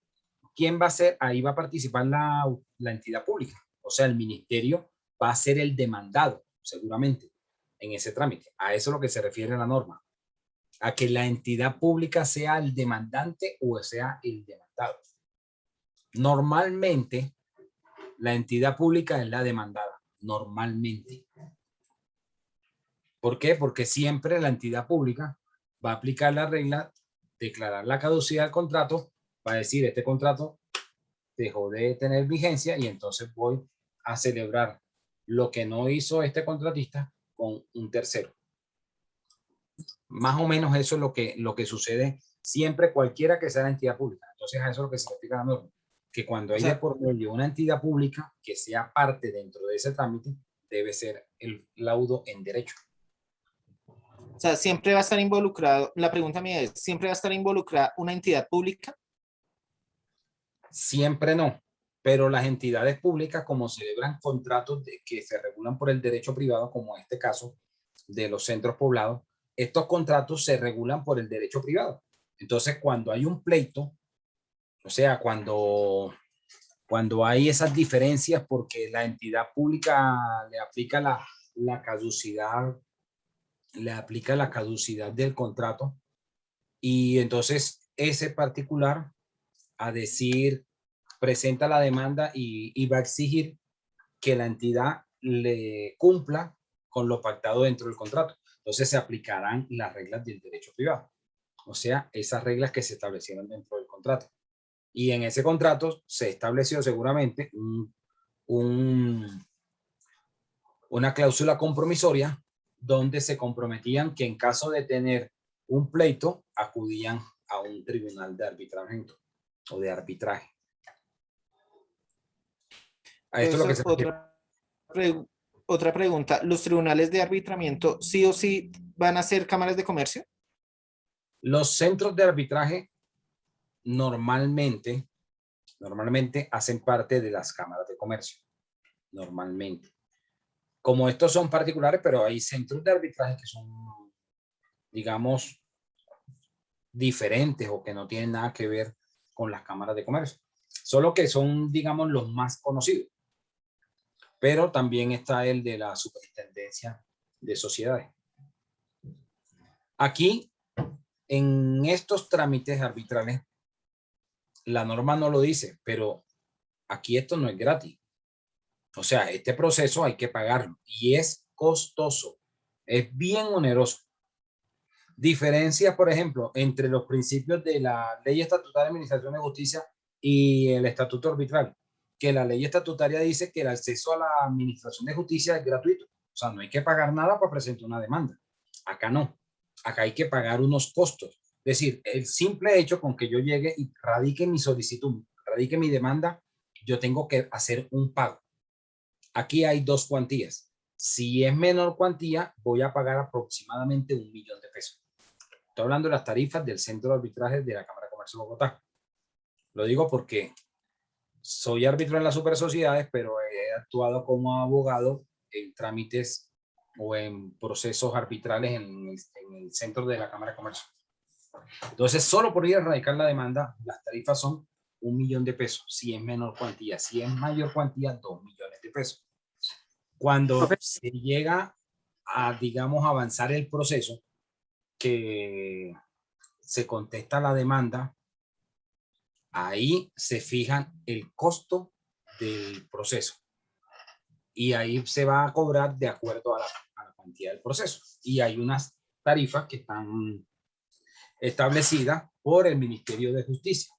¿quién va a ser? Ahí va a participar la entidad pública, o sea, el ministerio va a ser el demandado, seguramente, en ese trámite. A eso es lo que se refiere la norma, a que la entidad pública sea el demandante o sea el demandado. Normalmente, la entidad pública es la demandada, normalmente. ¿Por qué? Porque siempre la entidad pública va a aplicar la regla, declarar la caducidad del contrato, va a decir, este contrato dejó de tener vigencia y entonces voy a celebrar lo que no hizo este contratista con un tercero. Más o menos eso es lo que sucede siempre, cualquiera que sea la entidad pública. Entonces a eso es lo que se explica la norma, que cuando hay de por medio una entidad pública que sea parte dentro de ese trámite, debe ser el laudo en derecho. O sea, siempre va a estar involucrado, la pregunta mía es, ¿siempre va a estar involucrada una entidad pública? Siempre no, pero las entidades públicas, como celebran contratos que se regulan por el derecho privado, como en este caso de los centros poblados, estos contratos se regulan por el derecho privado. Entonces, cuando hay un pleito, o sea, cuando hay esas diferencias porque la entidad pública le aplica la caducidad del contrato, y entonces ese particular a decir, presenta la demanda y va a exigir que la entidad le cumpla con lo pactado dentro del contrato. Entonces se aplicarán las reglas del derecho privado, o sea, esas reglas que se establecieron dentro del contrato. Y en ese contrato se estableció seguramente una cláusula compromisoria donde se comprometían que en caso de tener un pleito acudían a un tribunal de arbitramiento o de arbitraje. A esto es lo que se refiere. Otra pregunta, ¿los tribunales de arbitramiento sí o sí van a ser cámaras de comercio? Los centros de arbitraje normalmente hacen parte de las cámaras de comercio. Normalmente. Como estos son particulares, pero hay centros de arbitraje que son, digamos, diferentes o que no tienen nada que ver con las cámaras de comercio. Solo que son, digamos, los más conocidos. Pero también está el de la Superintendencia de Sociedades. Aquí, en estos trámites arbitrales, la norma no lo dice, pero aquí esto no es gratis. O sea, este proceso hay que pagarlo y es costoso, es bien oneroso. Diferencia, por ejemplo, entre los principios de la Ley Estatutaria de Administración de Justicia y el Estatuto Arbitral, que la Ley Estatutaria dice que el acceso a la Administración de Justicia es gratuito. O sea, no hay que pagar nada para presentar una demanda. Acá no. Acá hay que pagar unos costos. Es decir, el simple hecho con que yo llegue y radique mi solicitud, radique mi demanda, yo tengo que hacer un pago. Aquí hay dos cuantías. Si es menor cuantía, voy a pagar aproximadamente 1 millón de pesos. Estoy hablando de las tarifas del Centro de Arbitraje de la Cámara de Comercio de Bogotá. Lo digo porque soy árbitro en las supersociedades, pero he actuado como abogado en trámites o en procesos arbitrales en el centro de la Cámara de Comercio. Entonces, solo por ir a radicar la demanda, las tarifas son 1 millón de pesos, si es menor cuantía. Si es mayor cuantía, 2 millones de pesos. Cuando se llega a, digamos, avanzar el proceso, que se contesta la demanda, ahí se fija el costo del proceso. Y ahí se va a cobrar de acuerdo a la cuantía del proceso. Y hay unas tarifas que están establecidas por el Ministerio de Justicia,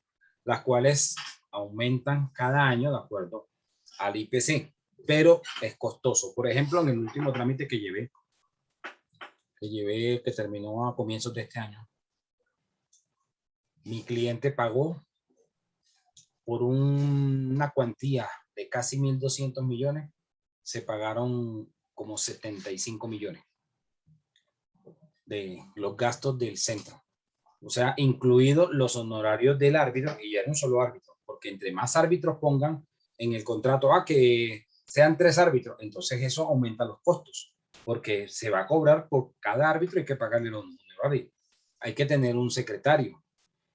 las cuales aumentan cada año de acuerdo al IPC, pero es costoso. Por ejemplo, en el último trámite que terminó a comienzos de este año, mi cliente pagó por una cuantía de casi 1.200 millones, se pagaron como 75 millones de los gastos del centro. O sea, incluidos los honorarios del árbitro, y ya era un solo árbitro, porque entre más árbitros pongan en el contrato, que sean 3 árbitros, entonces eso aumenta los costos, porque se va a cobrar por cada árbitro, hay que pagarle los honorarios. Hay que tener un secretario,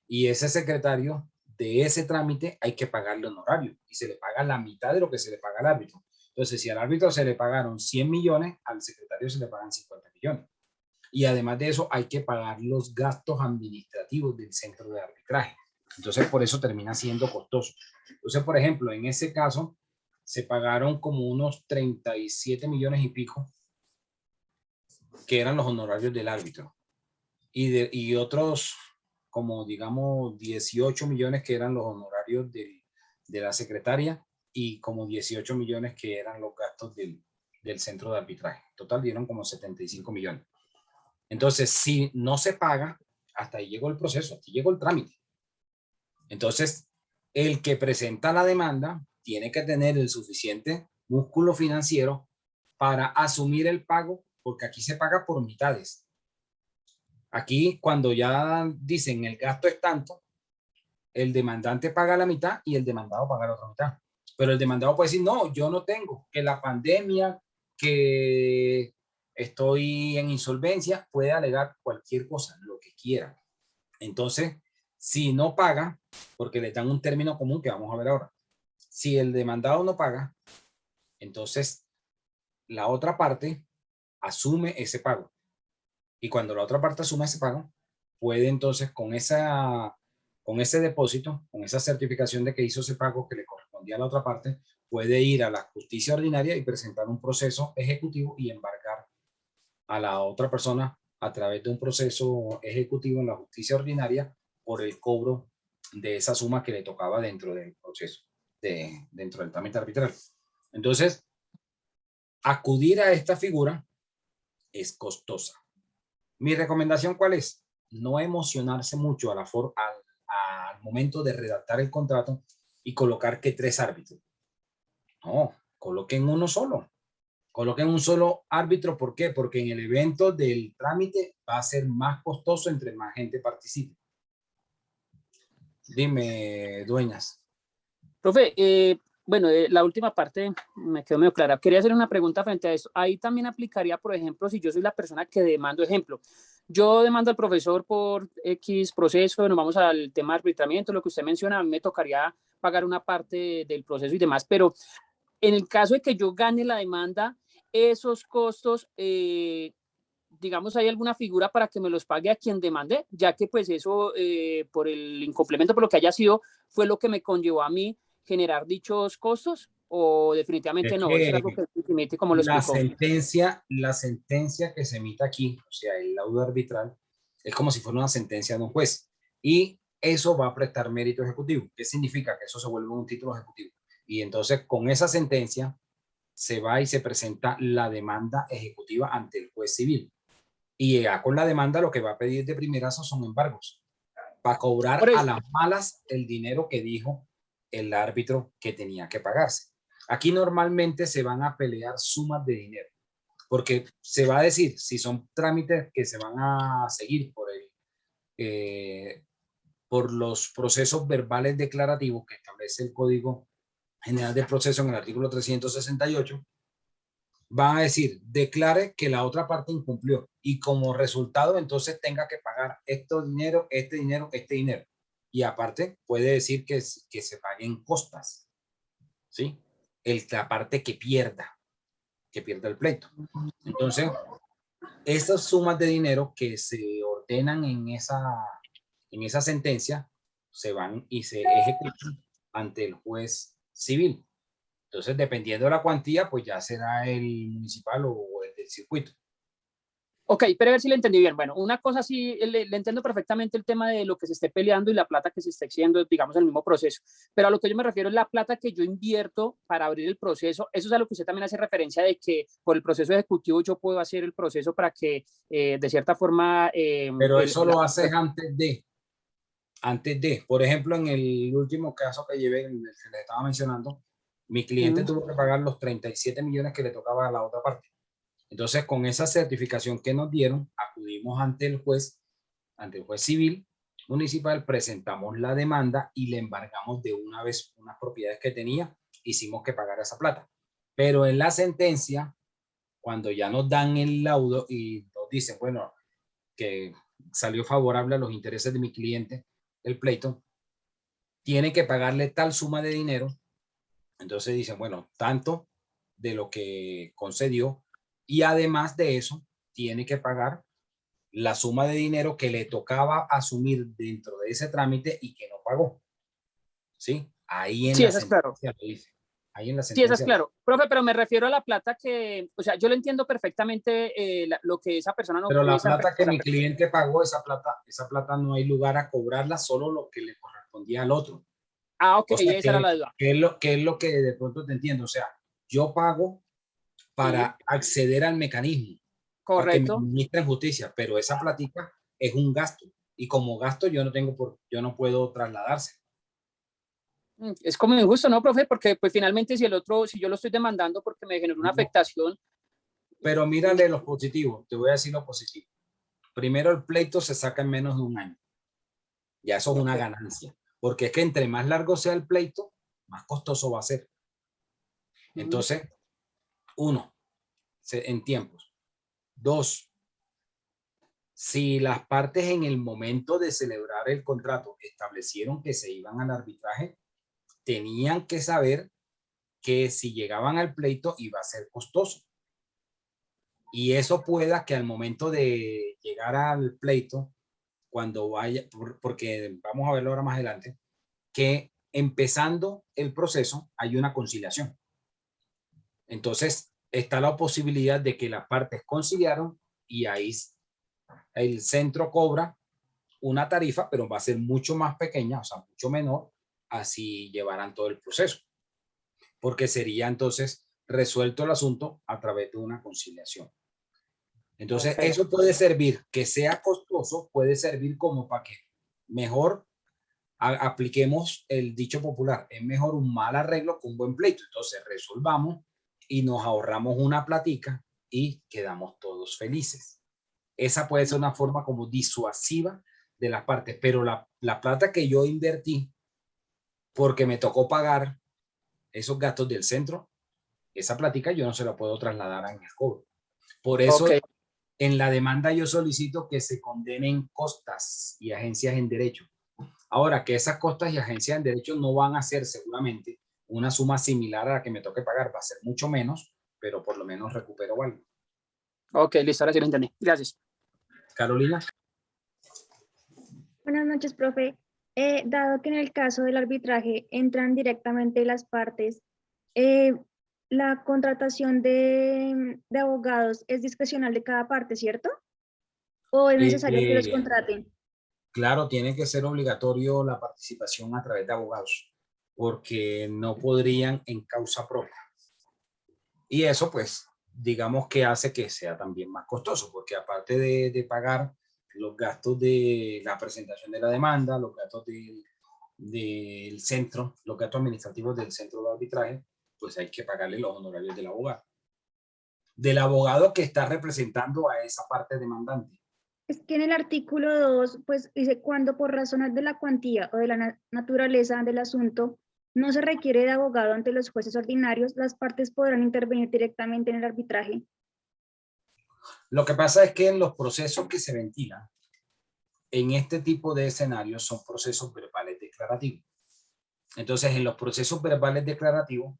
y ese secretario de ese trámite hay que pagarle honorario, y se le paga la mitad de lo que se le paga al árbitro. Entonces, si al árbitro se le pagaron 100 millones, al secretario se le pagan 50 millones. Y además de eso, hay que pagar los gastos administrativos del centro de arbitraje. Entonces, por eso termina siendo costoso. Entonces, por ejemplo, en ese caso, se pagaron como unos 37 millones y pico, que eran los honorarios del árbitro. Y otros, como digamos, 18 millones que eran los honorarios de la secretaria, y como 18 millones que eran los gastos del centro de arbitraje. En total dieron como 75 millones. Entonces, si no se paga, hasta ahí llegó el proceso, hasta ahí llegó el trámite. Entonces, el que presenta la demanda tiene que tener el suficiente músculo financiero para asumir el pago, porque aquí se paga por mitades. Aquí, cuando ya dicen el gasto es tanto, el demandante paga la mitad y el demandado paga la otra mitad. Pero el demandado puede decir, no, yo no tengo, que la pandemia, que estoy en insolvencia, puede alegar cualquier cosa, lo que quiera. Entonces, si no paga, porque le dan un término común que vamos a ver ahora, si el demandado no paga, entonces la otra parte asume ese pago. Y cuando la otra parte asume ese pago, puede entonces con ese depósito, con esa certificación de que hizo ese pago que le correspondía a la otra parte, puede ir a la justicia ordinaria y presentar un proceso ejecutivo y embargar a la otra persona a través de un proceso ejecutivo en la justicia ordinaria por el cobro de esa suma que le tocaba dentro del proceso, dentro del trámite arbitral. Entonces, acudir a esta figura es costosa. Mi recomendación, ¿cuál es? No emocionarse mucho al momento de redactar el contrato y colocar que 3 árbitros. No, coloquen uno solo. Coloquen un solo árbitro. ¿Por qué? Porque en el evento del trámite va a ser más costoso entre más gente participe. Dime, Dueñas. Profe, bueno, la última parte me quedó medio clara. Quería hacer una pregunta frente a eso. Ahí también aplicaría, por ejemplo, si yo soy la persona que demando, ejemplo, yo demando al profesor por X proceso, nos vamos al tema de arbitramiento, lo que usted menciona, a mí me tocaría pagar una parte del proceso y demás, pero en el caso de que yo gane la demanda, esos costos, digamos, ¿hay alguna figura para que me los pague a quien demande? Ya que pues eso, por el incomplemento, por lo que haya sido, fue lo que me conllevó a mí generar dichos costos. o definitivamente no, eso es algo que es infinito, como lo la explicó. sentencia que se emite aquí, o sea, el laudo arbitral, es como si fuera una sentencia de un juez. Y eso va a prestar mérito ejecutivo. ¿Qué significa? Que eso se vuelve un título ejecutivo. Y entonces, con esa sentencia, se va y se presenta la demanda ejecutiva ante el juez civil. Y ya con la demanda lo que va a pedir de primerazo son embargos para cobrar a las malas el dinero que dijo el árbitro que tenía que pagarse. Aquí normalmente se van a pelear sumas de dinero, porque se va a decir si son trámites que se van a seguir por los procesos verbales declarativos que establece el Código General del Proceso en el artículo 368, van a decir, declare que la otra parte incumplió y como resultado entonces tenga que pagar este dinero. Y aparte puede decir que se paguen costas, ¿sí? La parte que pierda el pleito. Entonces, esas sumas de dinero que se ordenan en esa sentencia se van y se ejecutan ante el juez civil. Entonces, dependiendo de la cuantía, pues ya será el municipal o el del circuito. Ok, pero a ver si le entendí bien. Bueno, una cosa sí, le entiendo perfectamente el tema de lo que se esté peleando y la plata que se esté exigiendo, digamos, en el mismo proceso. Pero a lo que yo me refiero es la plata que yo invierto para abrir el proceso. Eso es a lo que usted también hace referencia de que por el proceso ejecutivo yo puedo hacer el proceso para que, de cierta forma... pero eso lo haces antes de. Por ejemplo, en el último caso que llevé, el que les estaba mencionando, mi cliente tuvo que pagar los 37 millones que le tocaba a la otra parte. Entonces, con esa certificación que nos dieron, acudimos ante el juez civil municipal, presentamos la demanda y le embargamos de una vez unas propiedades que tenía, hicimos que pagara esa plata. Pero en la sentencia, cuando ya nos dan el laudo y nos dicen, bueno, que salió favorable a los intereses de mi cliente, el pleito, tiene que pagarle tal suma de dinero. Entonces dicen, bueno, tanto de lo que concedió, y además de eso, tiene que pagar la suma de dinero que le tocaba asumir dentro de ese trámite y que no pagó. ¿Sí? Ahí en sí, la eso es claro. sentencia lo dice. Ahí en la Sí, sentencia. eso es claro. Profe, pero me refiero a la plata que, o sea, yo lo entiendo perfectamente lo que esa persona no... Pero la plata que mi cliente pagó, esa plata no hay lugar a cobrarla, solo lo que le correspondía al otro. Ah, ok, O sea, esa era la duda. ¿Qué es lo que de pronto te entiendo? O sea, yo pago para acceder al mecanismo, para que me correcto, administren justicia, pero esa platica es un gasto y como gasto yo no puedo trasladarse. es como injusto, ¿no, profe? Porque pues finalmente si yo lo estoy demandando porque me generó una afectación. Pero mírale los positivos, te voy a decir lo positivo. Primero, el pleito se saca en menos de un año. Ya eso es una ganancia, porque es que entre más largo sea el pleito, más costoso va a ser. Entonces, uno, en tiempos. Dos, si las partes en el momento de celebrar el contrato establecieron que se iban al arbitraje, tenían que saber que si llegaban al pleito iba a ser costoso. Y eso pueda que al momento de llegar al pleito, cuando vaya, porque vamos a verlo ahora más adelante, que empezando el proceso hay una conciliación. Entonces, está la posibilidad de que las partes conciliaron y ahí el centro cobra una tarifa, pero va a ser mucho más pequeña, o sea, mucho menor, así llevarán todo el proceso. Porque sería entonces resuelto el asunto a través de una conciliación. Entonces, eso puede servir, que sea costoso, puede servir como para que mejor apliquemos el dicho popular, es mejor un mal arreglo que un buen pleito. Entonces, resolvamos y nos ahorramos una platica y quedamos todos felices. Esa puede ser una forma como disuasiva de las partes, pero la plata que yo invertí porque me tocó pagar esos gastos del centro, esa platica yo no se la puedo trasladar en el cobro. Por eso en la demanda yo solicito que se condenen costas y agencias en derecho. Ahora, que esas costas y agencias en derecho no van a ser seguramente una suma similar a la que me toque pagar, va a ser mucho menos, pero por lo menos recupero algo. Ok, listo, ahora sí lo entendí. Gracias. Carolina. Buenas noches, profe. Dado que en el caso del arbitraje entran directamente las partes, La contratación de abogados es discrecional de cada parte, ¿cierto? ¿O es necesario que los contraten? Claro, tiene que ser obligatorio la participación a través de abogados, porque no podrían en causa propia. Y eso, pues, digamos que hace que sea también más costoso, porque aparte de pagar los gastos de la presentación de la demanda, los gastos del centro, los gastos administrativos del centro de arbitraje, pues hay que pagarle los honorarios del abogado que está representando a esa parte demandante. Es que en el artículo 2, pues dice, cuando por razones de la cuantía o de la naturaleza del asunto no se requiere de abogado ante los jueces ordinarios, las partes podrán intervenir directamente en el arbitraje. Lo que pasa es que en los procesos que se ventilan, en este tipo de escenarios son procesos verbales declarativos. Entonces, en los procesos verbales declarativos,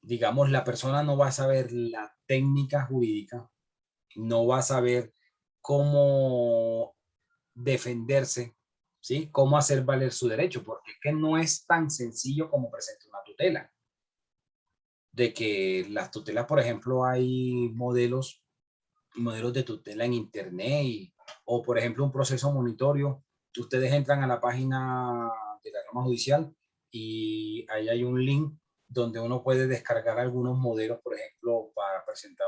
digamos, la persona no va a saber la técnica jurídica, no va a saber cómo defenderse, ¿sí? Cómo hacer valer su derecho, porque es que no es tan sencillo como presentar una tutela. De que las tutelas, por ejemplo, hay modelos de tutela en internet o, por ejemplo, un proceso monitorio. Ustedes entran a la página de la rama judicial y ahí hay un link donde uno puede descargar algunos modelos, por ejemplo, para presentar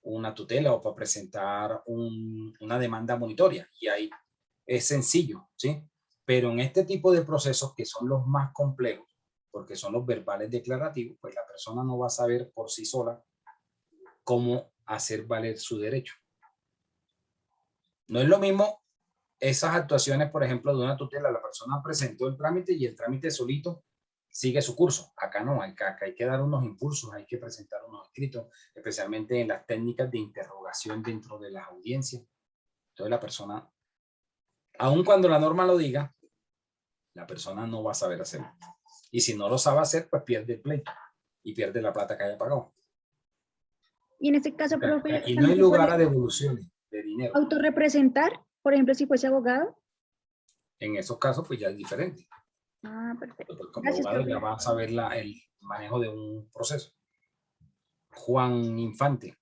una tutela o para presentar una demanda monitoria, y ahí es sencillo, ¿sí? Pero en este tipo de procesos que son los más complejos, porque son los verbales declarativos, pues la persona no va a saber por sí sola cómo hacer valer su derecho. No es lo mismo esas actuaciones, por ejemplo, de una tutela, la persona presentó el trámite y el trámite solito sigue su curso. Acá no, acá hay que dar unos impulsos, hay que presentar unos escritos, especialmente en las técnicas de interrogación dentro de las audiencias. Entonces la persona, aun cuando la norma lo diga, la persona no va a saber hacerlo. Y si no lo sabe hacer, pues pierde el pleito y pierde la plata que haya pagado. Y en este caso, profe, Aquí no hay lugar a devoluciones de dinero. ¿Autorrepresentar, por ejemplo, si fuese abogado? En esos casos, pues ya es diferente. Ah, perfecto. Como Gracias, abogado profe. ya va a saber el manejo de un proceso. Juan Infante.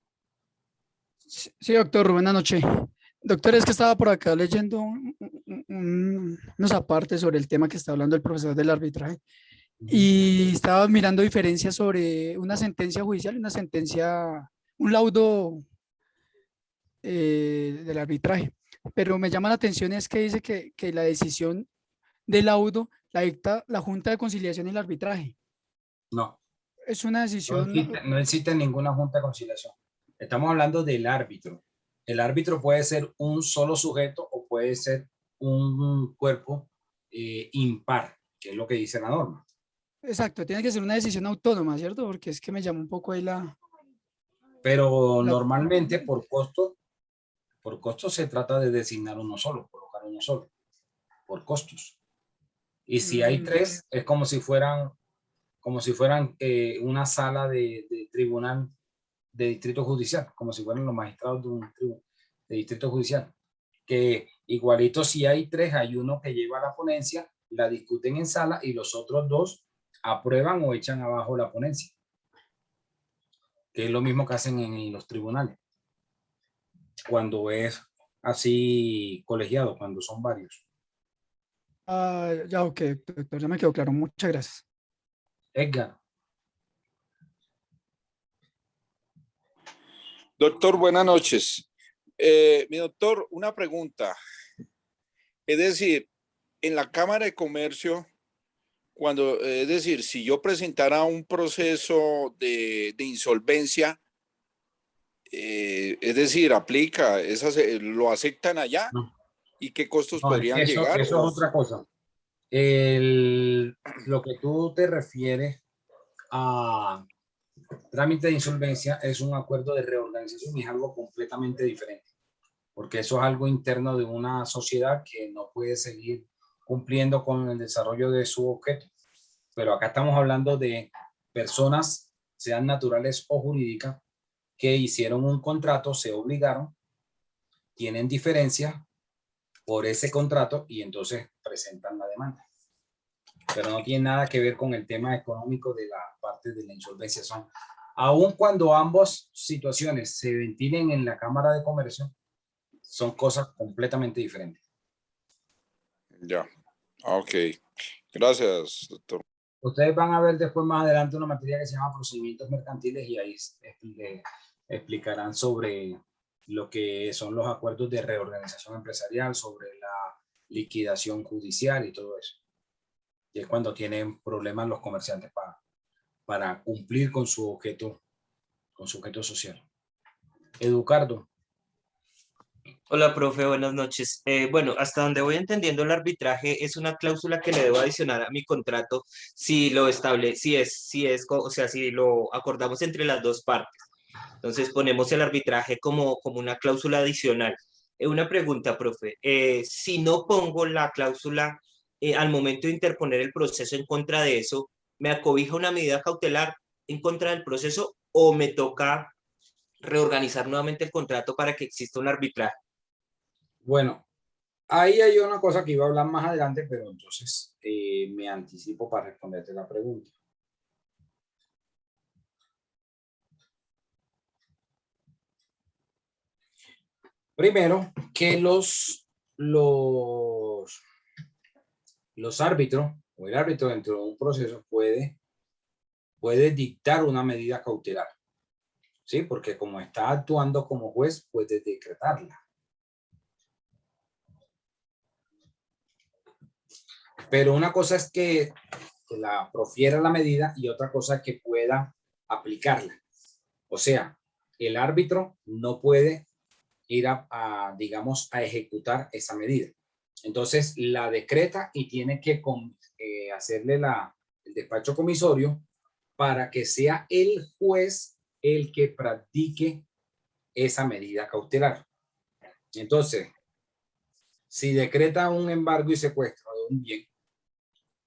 Sí, doctor, buenas noches. Doctor, es que estaba por acá leyendo unos apartes sobre el tema que está hablando el profesor del arbitraje y estaba mirando diferencias sobre una sentencia judicial y una sentencia, un laudo del arbitraje. Pero me llama la atención es que dice que la decisión del laudo la dicta la Junta de Conciliación y el Arbitraje. No. Es una decisión... No existe ninguna Junta de Conciliación. Estamos hablando del árbitro. El árbitro puede ser un solo sujeto o puede ser un cuerpo impar, que es lo que dice la norma. Exacto, tiene que ser una decisión autónoma, ¿cierto? Porque es que me llama un poco ahí la... Pero normalmente por costo se trata de designar uno solo, colocar uno solo, por costos. Y si hay tres, es como si fueran una sala de tribunal de distrito judicial, como si fueran los magistrados de distrito judicial. Que igualito si hay tres, hay uno que lleva la ponencia, la discuten en sala y los otros dos aprueban o echan abajo la ponencia. Que es lo mismo que hacen en los tribunales. Cuando es así colegiado, cuando son varios. Ya, ok, doctor, ya me quedó claro. Muchas gracias. Edgar. Doctor, buenas noches. Mi doctor, una pregunta. Es decir, en la Cámara de Comercio, es decir, si yo presentara un proceso de insolvencia, es decir, aplica, ¿lo aceptan allá? No. ¿Y qué costos No, podrían llegar? Eso es otra cosa. Lo que tú te refieres a trámite de insolvencia es un acuerdo de reorganización y es algo completamente diferente, porque eso es algo interno de una sociedad que no puede seguir cumpliendo con el desarrollo de su objeto. Pero acá estamos hablando de personas, sean naturales o jurídicas, que hicieron un contrato, se obligaron, tienen diferencias por ese contrato y entonces presentan la demanda. pero no tiene nada que ver con el tema económico de la parte de la insolvencia. Aun cuando ambas situaciones se ventilen en la Cámara de Comercio, son cosas completamente diferentes. Ya, ok. Gracias, doctor. Ustedes van a ver después más adelante una materia que se llama procedimientos mercantiles y ahí explicarán sobre lo que son los acuerdos de reorganización empresarial, sobre la liquidación judicial y todo eso. Y es cuando tienen problemas los comerciantes para cumplir con su objeto social. Educardo. Hola, profe, buenas noches. Bueno, hasta donde voy entendiendo, el arbitraje es una cláusula que le debo adicionar a mi contrato si lo o sea, si lo acordamos entre las dos partes. Entonces ponemos el arbitraje como una cláusula adicional. Una pregunta, profe. Si no pongo la cláusula al momento de interponer el proceso en contra de eso, ¿me acobija una medida cautelar en contra del proceso o me toca reorganizar nuevamente el contrato para que exista un arbitraje? Bueno, ahí hay una cosa que iba a hablar más adelante, pero entonces me anticipo para responderte la pregunta. Primero, que los árbitros o el árbitro dentro de un proceso puede dictar una medida cautelar, ¿sí? Porque como está actuando como juez, puede decretarla. Pero una cosa es que la profiera la medida y otra cosa es que pueda aplicarla. O sea, el árbitro no puede ir digamos, a ejecutar esa medida. Entonces la decreta y tiene que hacerle el despacho comisorio para que sea el juez el que practique esa medida cautelar. Entonces, si decreta un embargo y secuestro de un bien,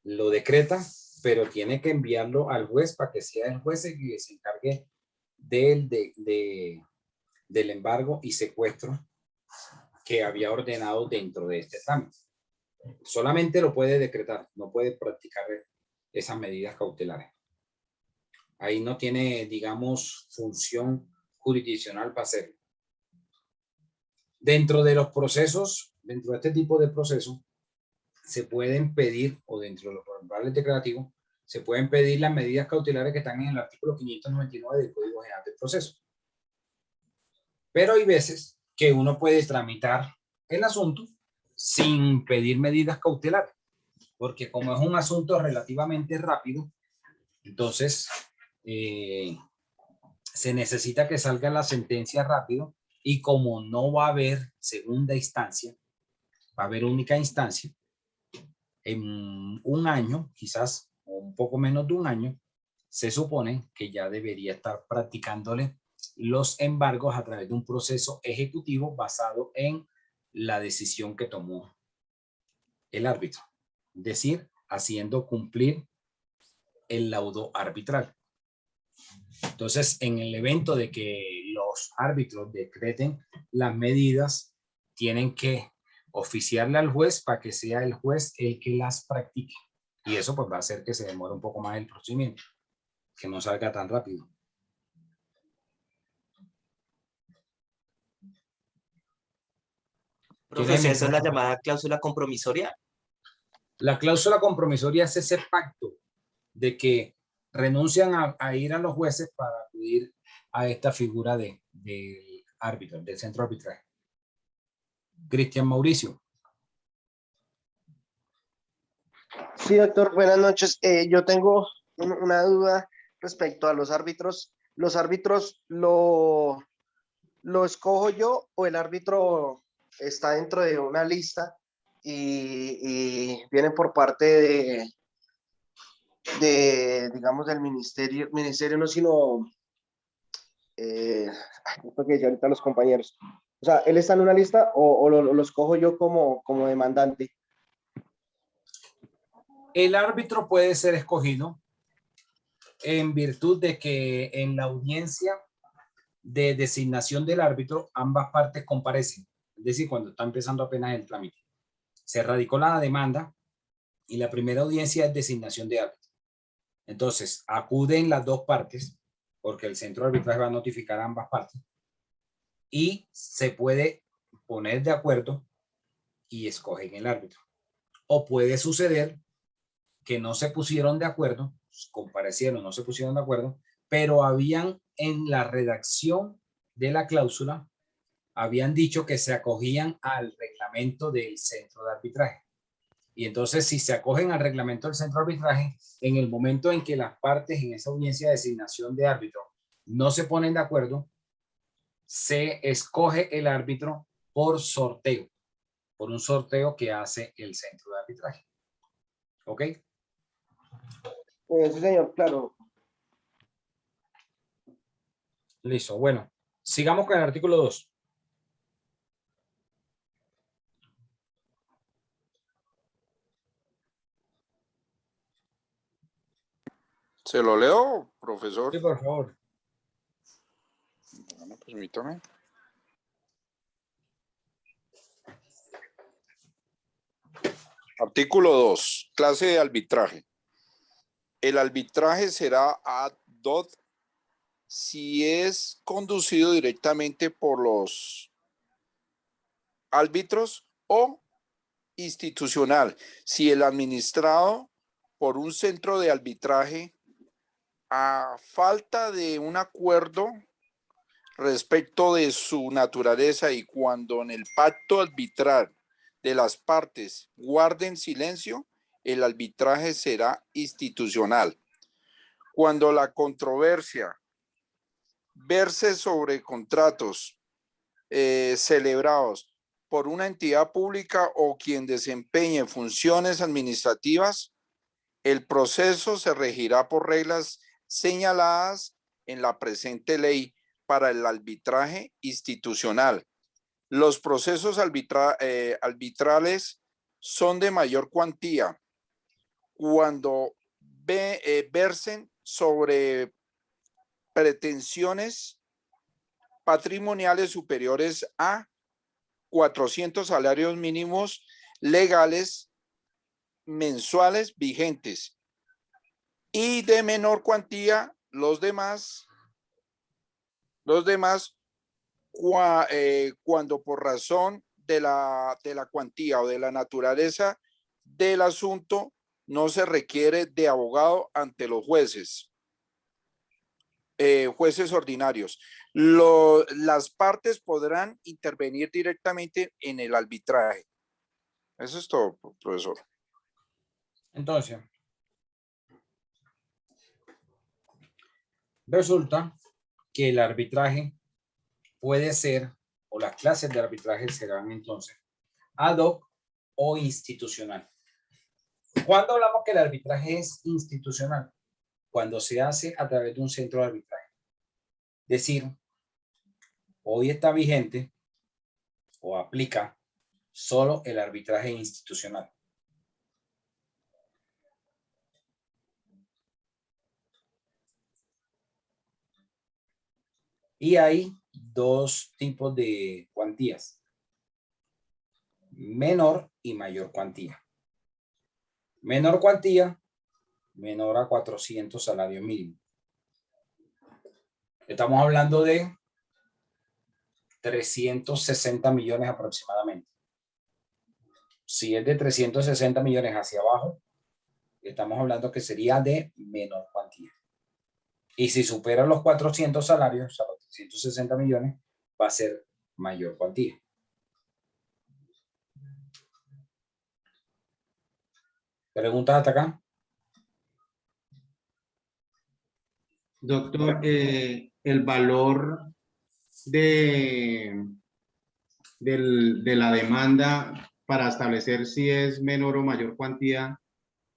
lo decreta, pero tiene que enviarlo al juez para que sea el juez el que se encargue del embargo y secuestro que había ordenado dentro de este trámite. Solamente lo puede decretar, no puede practicar esas medidas cautelares. Ahí no tiene, digamos, función jurisdiccional para hacerlo. Dentro de los procesos, dentro de este tipo de procesos, se pueden pedir, o dentro de los verbales declarativos, se pueden pedir las medidas cautelares que están en el artículo 599 del Código General del Proceso. Pero hay veces que uno puede tramitar el asunto sin pedir medidas cautelares, porque como es un asunto relativamente rápido, entonces se necesita que salga la sentencia rápido, y como no va a haber segunda instancia, va a haber única instancia, en un año, quizás, o un poco menos de un año, se supone que ya debería estar practicándole los embargos a través de un proceso ejecutivo basado en la decisión que tomó el árbitro. Es decir, haciendo cumplir el laudo arbitral. Entonces, en el evento de que los árbitros decreten las medidas, tienen que oficiarle al juez para que sea el juez el que las practique. Y eso pues va a hacer que se demore un poco más el procedimiento, que no salga tan rápido. Profesor, ¿esa es la llamada cláusula compromisoria? La cláusula compromisoria es ese pacto de que renuncian a ir a los jueces para acudir a esta figura del árbitro, del centro arbitraje. Cristian Mauricio. Sí, doctor, buenas noches. Yo tengo una duda respecto a los árbitros. ¿Los árbitros lo escojo yo o el árbitro está dentro de una lista y vienen por parte digamos, del ministerio no, sino, esto que decía ahorita los compañeros? O sea, ¿él está en una lista o lo escojo yo como demandante? El árbitro puede ser escogido en virtud de que en la audiencia de designación del árbitro ambas partes comparecen. Es decir, cuando está empezando apenas el trámite. Se radicó la demanda y la primera audiencia es designación de árbitro. Entonces, acuden las dos partes, porque el centro de arbitraje va a notificar a ambas partes, y se puede poner de acuerdo y escogen el árbitro. O puede suceder que no se pusieron de acuerdo, comparecieron, no se pusieron de acuerdo, pero habían en la redacción de la cláusula, habían dicho que se acogían al reglamento del centro de arbitraje. Y entonces, si se acogen al reglamento del centro de arbitraje, en el momento en que las partes en esa audiencia de designación de árbitro no se ponen de acuerdo, se escoge el árbitro por sorteo, por un sorteo que hace el centro de arbitraje. ¿Ok? Sí, señor, claro. Listo. Bueno, sigamos con el artículo 2. ¿Se lo leo, profesor? Sí, por favor. Bueno, permítame. Artículo 2. Clase de arbitraje. El arbitraje será ad hoc si es conducido directamente por los árbitros o institucional, si el administrado por un centro de arbitraje a falta de un acuerdo respecto de su naturaleza y cuando en el pacto arbitral de las partes guarden silencio, el arbitraje será institucional. Cuando la controversia verse sobre contratos celebrados por una entidad pública o quien desempeñe funciones administrativas, el proceso se regirá por reglas señaladas en la presente ley para el arbitraje institucional. Los procesos arbitrales son de mayor cuantía cuando versen sobre pretensiones patrimoniales superiores a 400 salarios mínimos legales mensuales vigentes y de menor cuantía los demás cuando por razón de la cuantía o de la naturaleza del asunto no se requiere de abogado ante los jueces ordinarios. Las partes podrán intervenir directamente en el arbitraje. Eso es todo, profesor. Entonces, resulta que el arbitraje puede ser, o las clases de arbitraje serán entonces ad hoc o institucional. ¿Cuándo hablamos que el arbitraje es institucional? Cuando se hace a través de un centro de arbitraje. Es decir, hoy está vigente o aplica solo el arbitraje institucional. Y hay dos tipos de cuantías. Menor y mayor cuantía. Menor cuantía, menor a 400 salarios mínimos. Estamos hablando de 360 millones aproximadamente. Si es de 360 millones hacia abajo, estamos hablando que sería de menor cuantía. Y si supera los 400 salarios, o sea, los 360 millones, va a ser mayor cuantía. ¿Preguntas hasta acá? Doctor, el valor de la demanda para establecer si es menor o mayor cuantía,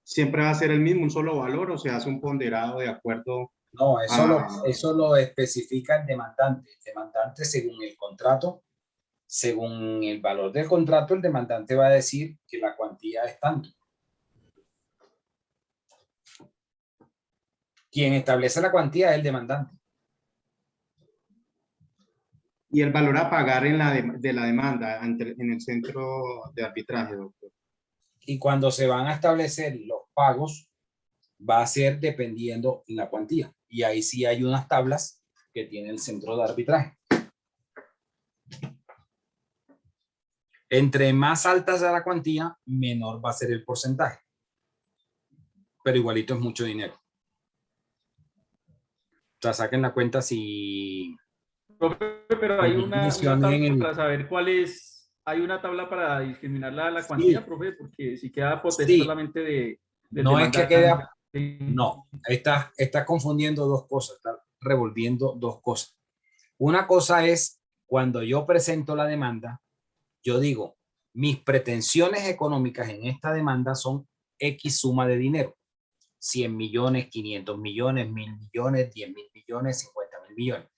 ¿siempre va a ser el mismo, un solo valor o se hace un ponderado de acuerdo? No, eso lo especifica el demandante. El demandante, según el contrato, según el valor del contrato, el demandante va a decir que la cuantía es tanto. Quien establece la cuantía es el demandante. Y el valor a pagar de la demanda en el centro de arbitraje, doctor. Y cuando se van a establecer los pagos, va a ser dependiendo la cuantía. Y ahí sí hay unas tablas que tiene el centro de arbitraje. Entre más alta sea la cuantía, menor va a ser el porcentaje. Pero igualito es mucho dinero. O sea, saquen la cuenta si... Pero hay una tabla en el- para saber cuál es, hay una tabla para discriminar la cuantía, Sí. profe, porque si queda potestad Sí. solamente del No es que demandante. quede... No, está confundiendo dos cosas, está revolviendo dos cosas. Una cosa es cuando yo presento la demanda, yo digo, mis pretensiones económicas en esta demanda son X suma de dinero. 100 millones, 500 millones, 1000 millones, 10.000 millones, 50.000 millones.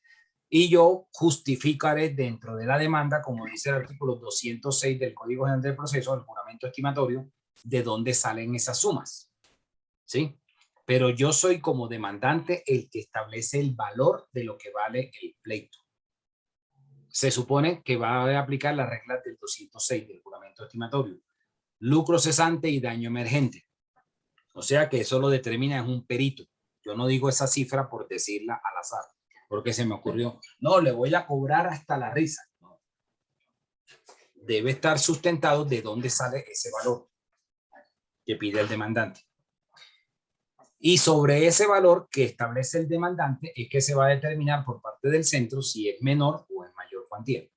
Y yo justificaré dentro de la demanda, como dice el artículo 206 del Código General del Proceso, el juramento estimatorio, de dónde salen esas sumas. ¿Sí? Pero yo soy como demandante el que establece el valor de lo que vale el pleito. Se supone que va a aplicar las reglas del 206 del juramento estimatorio. Lucro cesante y daño emergente. O sea que eso lo determina un perito. Yo no digo esa cifra por decirla al azar, porque se me ocurrió, no, le voy a cobrar hasta la risa. No. Debe estar sustentado de dónde sale ese valor que pide el demandante. Y sobre ese valor que establece el demandante es que se va a determinar por parte del centro si es menor o es mayor cuantía.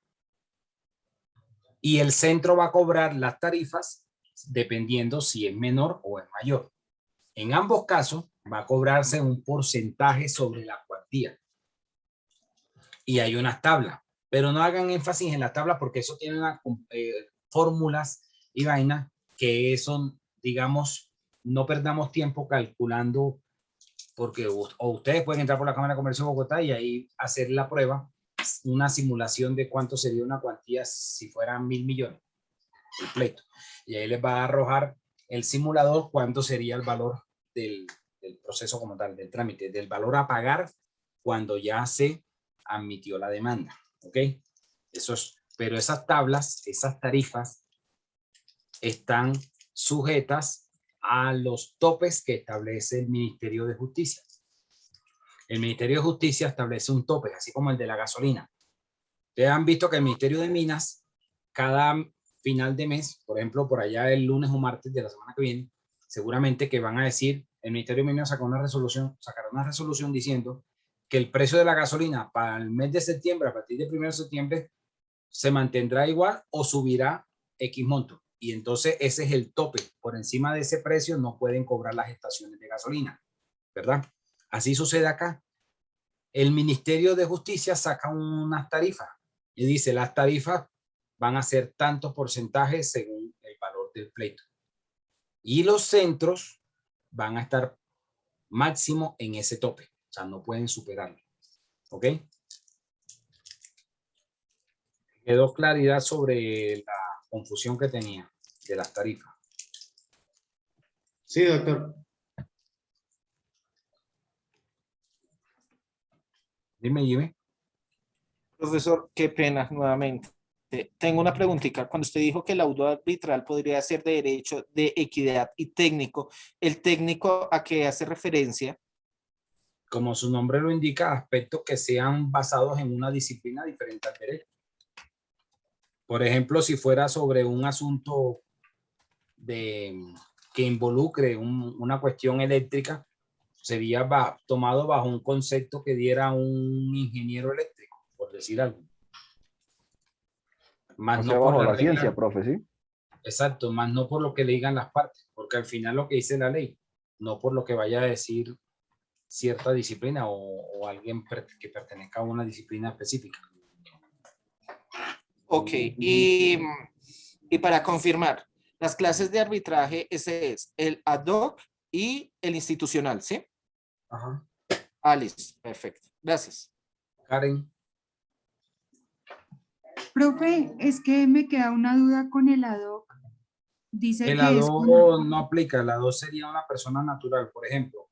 Y el centro va a cobrar las tarifas dependiendo si es menor o es mayor. En ambos casos va a cobrarse un porcentaje sobre la cuantía. Y hay unas tablas, pero no hagan énfasis en las tablas porque eso tiene unas fórmulas y vainas que son, digamos, no perdamos tiempo calculando, porque o ustedes pueden entrar por la Cámara de Comercio de Bogotá y ahí hacer la prueba, una simulación de cuánto sería una cuantía si fueran 1.000 millones, el pleito. Y ahí les va a arrojar el simulador cuánto sería el valor del proceso como tal, del trámite, del valor a pagar cuando ya se admitió la demanda. ¿Ok? Eso es, pero esas tablas, esas tarifas están sujetas a los topes que establece el Ministerio de Justicia. El Ministerio de Justicia establece un tope, así como el de la gasolina. Ustedes han visto que el Ministerio de Minas, cada final de mes, por ejemplo, por allá el lunes o martes de la semana que viene, seguramente que van a decir, el Ministerio de Minas sacará una resolución diciendo que el precio de la gasolina para el mes de septiembre, a partir del 1 de septiembre, se mantendrá igual o subirá X monto. Y entonces ese es el tope. Por encima de ese precio no pueden cobrar las estaciones de gasolina, ¿verdad? Así sucede acá. El Ministerio de Justicia saca unas tarifas y dice las tarifas van a ser tantos porcentajes según el valor del pleito. Y los centros van a estar máximo en ese tope. O sea, no pueden superarlo. ¿Ok? Quedó claridad sobre la confusión que tenía de las tarifas. Sí, doctor. Dime, Jimmy. Profesor, qué pena nuevamente. Tengo una preguntita. Cuando usted dijo que el laudo arbitral podría ser de derecho, de equidad y técnico, ¿el técnico a qué hace referencia? Como su nombre lo indica, aspectos que sean basados en una disciplina diferente al derecho. Por ejemplo, si fuera sobre un asunto que involucre una cuestión eléctrica, sería tomado bajo un concepto que diera un ingeniero eléctrico, por decir algo. Más O no sea, por bajo la la regla. ciencia, profe, ¿sí? Exacto, más no por lo que le digan las partes, porque al final lo que dice la ley, no por lo que vaya a decir cierta disciplina o alguien que pertenezca a una disciplina específica. Ok, y para confirmar, las clases de arbitraje, ese es el ad hoc y el institucional, ¿sí? Ajá. Alice, perfecto. Gracias. Karen. Profe, es que me queda una duda con el ad hoc. Dice El que es ADO no aplica, el ADO sería una persona natural. Por ejemplo,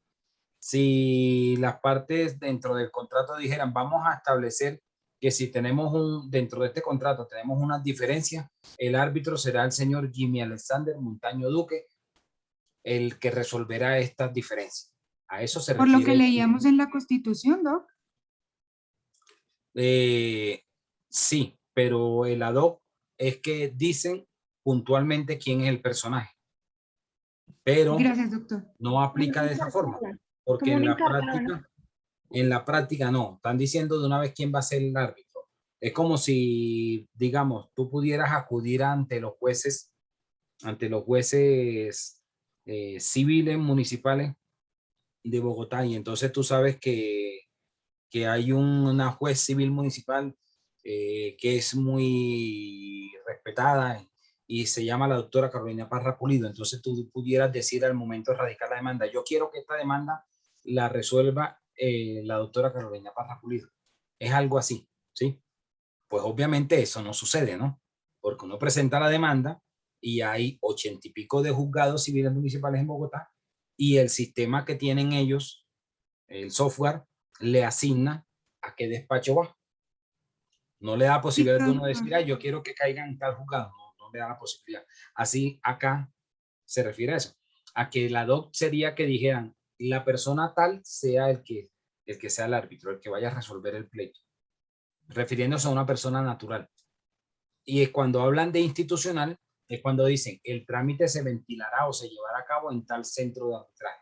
si las partes dentro del contrato dijeran vamos a establecer que si tenemos dentro de este contrato tenemos unas diferencias, el árbitro será el señor Jimmy Alexander Montaño Duque, el que resolverá estas diferencias. A eso se Por refiere. lo que leíamos en la Constitución, ¿no? Sí, pero el ad hoc es que dicen puntualmente quién es el personaje, pero Gracias, doctor. no aplica de esa forma, porque en la práctica no, están diciendo de una vez quién va a ser el árbitro. Es como si, digamos, tú pudieras acudir ante los jueces civiles municipales de Bogotá, y entonces tú sabes que hay una juez civil municipal que es muy respetada y se llama la doctora Carolina Parra Pulido. Entonces tú pudieras decir al momento de radicar la demanda, yo quiero que esta demanda la resuelva la doctora Carolina Parra Pulido. Es algo así, ¿sí? Pues obviamente eso no sucede, ¿no? Porque uno presenta la demanda y hay 80 y pico de juzgados civiles municipales en Bogotá, y el sistema que tienen ellos, el software, le asigna a qué despacho va. No le da posibilidad de uno decir, yo quiero que caiga en tal juzgado. No le da la posibilidad. Así acá se refiere a eso. A que la DOC sería que dijeran, la persona tal sea el que sea el árbitro, el que vaya a resolver el pleito, refiriéndose a una persona natural. Y es cuando hablan de institucional, es cuando dicen, el trámite se ventilará o se llevará a cabo en tal centro de arbitraje.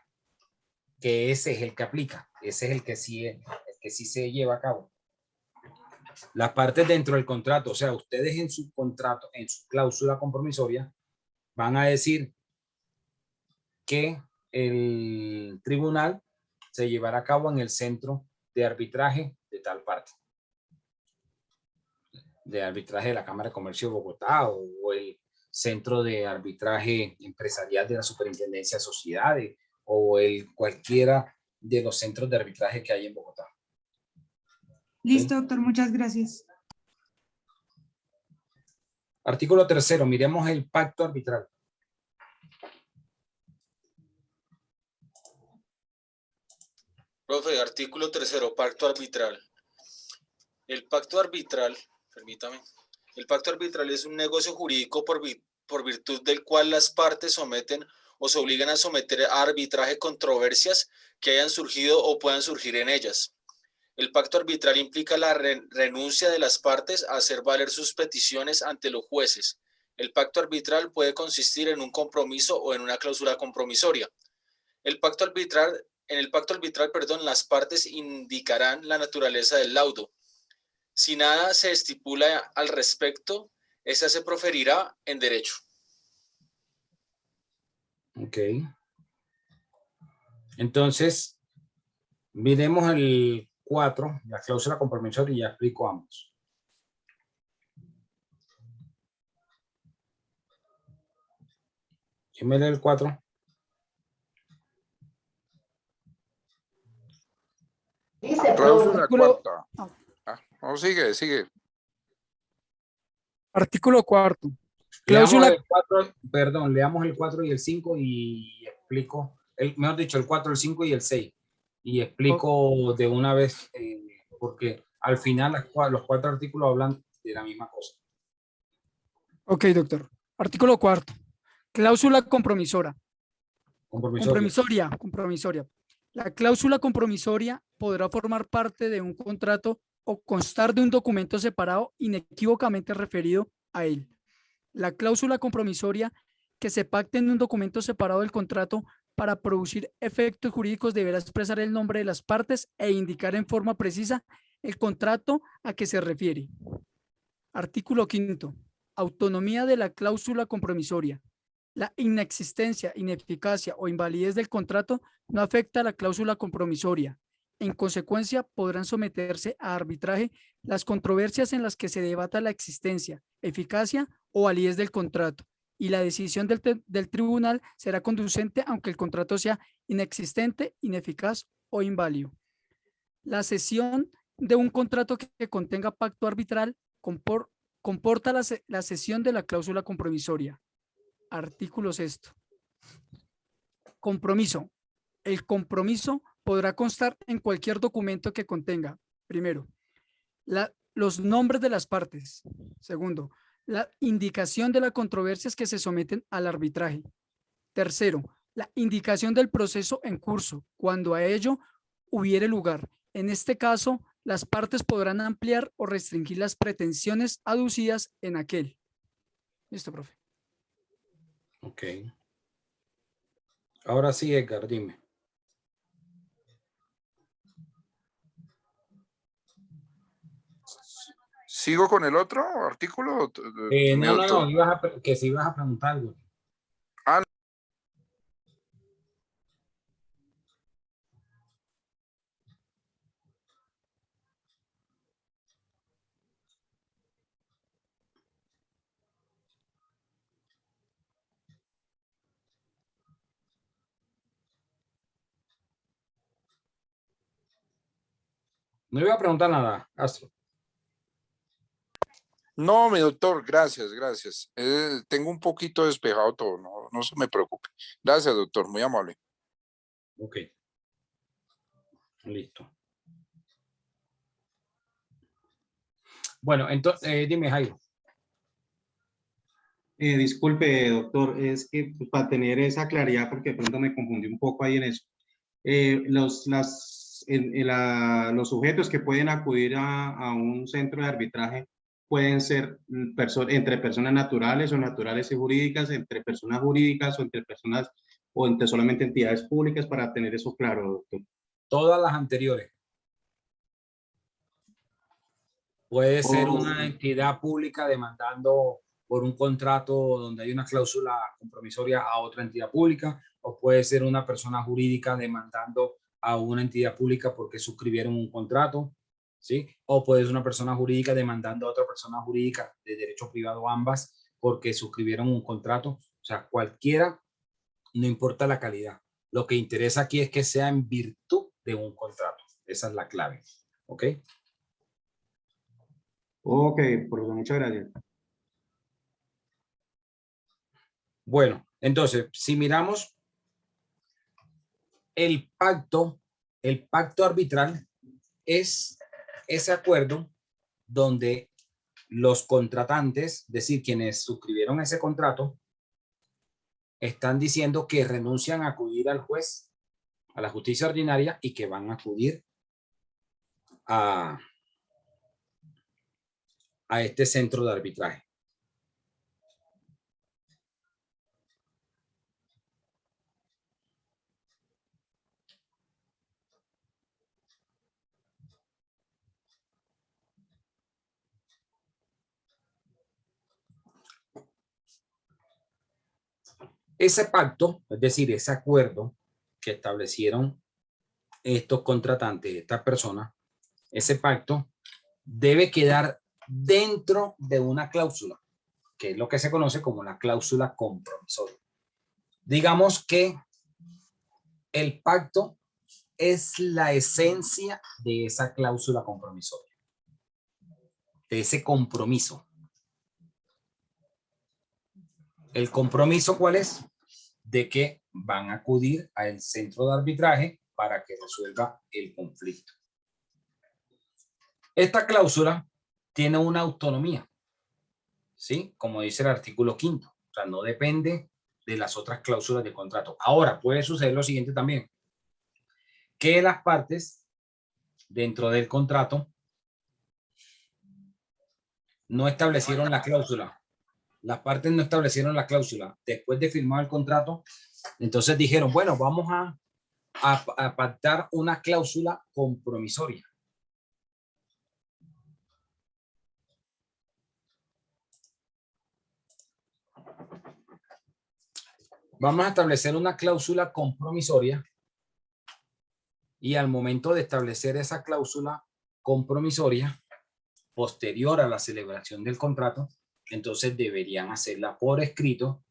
Que ese es el que aplica, ese es el que sí se lleva a cabo. Las partes dentro del contrato, o sea, ustedes en su contrato, en su cláusula compromisoria, van a decir que el tribunal se llevará a cabo en el centro de arbitraje de tal parte. De arbitraje de la Cámara de Comercio de Bogotá o el centro de arbitraje empresarial de la Superintendencia de Sociedades o cualquiera de los centros de arbitraje que hay en Bogotá. Listo, doctor, muchas gracias. Artículo 3, miremos el pacto arbitral. Profe, artículo 3, pacto arbitral. El pacto arbitral, permítame, el pacto arbitral es un negocio jurídico por virtud del cual las partes someten o se obligan a someter a arbitraje controversias que hayan surgido o puedan surgir en ellas. El pacto arbitral implica la renuncia de las partes a hacer valer sus peticiones ante los jueces. El pacto arbitral puede consistir en un compromiso o en una cláusula compromisoria. En el pacto arbitral, las partes indicarán la naturaleza del laudo. Si nada se estipula al respecto, esta se proferirá en derecho. Ok. Entonces, miremos el 4, la cláusula compromisoria, y ya explico ambos. ¿Quién me lee el 4? Cláusula cuarta. No, sigue. Artículo 4. Cláusula. Leamos el 4 y el 5 y explico, mejor dicho, el 4, el 5 y el 6. Y explico de una vez, porque al final los 4 artículos hablan de la misma cosa. Ok, doctor. Artículo 4. Cláusula compromisoria. La cláusula compromisoria podrá formar parte de un contrato o constar de un documento separado inequívocamente referido a él. La cláusula compromisoria que se pacte en un documento separado del contrato para producir efectos jurídicos deberá expresar el nombre de las partes e indicar en forma precisa el contrato a que se refiere. Artículo 5. Autonomía de la cláusula compromisoria. La inexistencia, ineficacia o invalidez del contrato no afecta a la cláusula compromisoria. En consecuencia, podrán someterse a arbitraje las controversias en las que se debata la existencia, eficacia o validez del contrato, y la decisión del tribunal será conducente aunque el contrato sea inexistente, ineficaz o inválido. La cesión de un contrato que contenga pacto arbitral comporta la cesión de la cláusula compromisoria. Artículo 6. Compromiso. El compromiso podrá constar en cualquier documento que contenga, primero, la los nombres de las partes. Segundo, la indicación de las controversias que se someten al arbitraje. Tercero, la indicación del proceso en curso, cuando a ello hubiere lugar. En este caso, las partes podrán ampliar o restringir las pretensiones aducidas en aquel. Listo, profe. Ok. Ahora sí, Edgar, dime. ¿Sigo con el otro artículo? No, que si ibas a preguntar algo. Ah, No iba a preguntar nada, Astro. no, mi doctor, gracias, gracias. Tengo un poquito despejado todo, no se me preocupe. Gracias, doctor, muy amable. Ok. Listo. Bueno, entonces, dime, Jairo. Disculpe, doctor, es que pues, para tener esa claridad, porque de pronto me confundí un poco ahí en eso. Los sujetos que pueden acudir a un centro de arbitraje pueden ser entre personas naturales o naturales y jurídicas, entre personas jurídicas o entre personas o entre solamente entidades públicas, para tener eso claro, doctor. Todas las anteriores. Puede ser una entidad pública demandando por un contrato donde hay una cláusula compromisoria a otra entidad pública, o puede ser una persona jurídica demandando a una entidad pública porque suscribieron un contrato, ¿sí? O puede ser una persona jurídica demandando a otra persona jurídica de derecho privado, ambas, porque suscribieron un contrato. O sea, cualquiera, no importa la calidad. Lo que interesa aquí es que sea en virtud de un contrato. Esa es la clave, ¿ok? Ok, profesor, muchas gracias. Bueno, entonces, si miramos el pacto arbitral es ese acuerdo donde los contratantes, es decir, quienes suscribieron ese contrato, están diciendo que renuncian a acudir al juez, a la justicia ordinaria, y que van a acudir a este centro de arbitraje. Ese pacto, es decir, ese acuerdo que establecieron estos contratantes, estas personas, ese pacto debe quedar dentro de una cláusula, que es lo que se conoce como la cláusula compromisoria. Digamos que el pacto es la esencia de esa cláusula compromisoria, de ese compromiso. ¿El compromiso cuál es? De que van a acudir al centro de arbitraje para que resuelva el conflicto. Esta cláusula tiene una autonomía, ¿sí? Como dice el artículo 5º. O sea, no depende de las otras cláusulas del contrato. Ahora, puede suceder lo siguiente también. Que las partes dentro del contrato no establecieron la cláusula. Las partes no establecieron la cláusula. Después de firmar el contrato, entonces dijeron, bueno, vamos a pactar una cláusula compromisoria. Vamos a establecer una cláusula compromisoria y al momento de establecer esa cláusula compromisoria, posterior a la celebración del contrato, entonces deberían hacerla por escrito,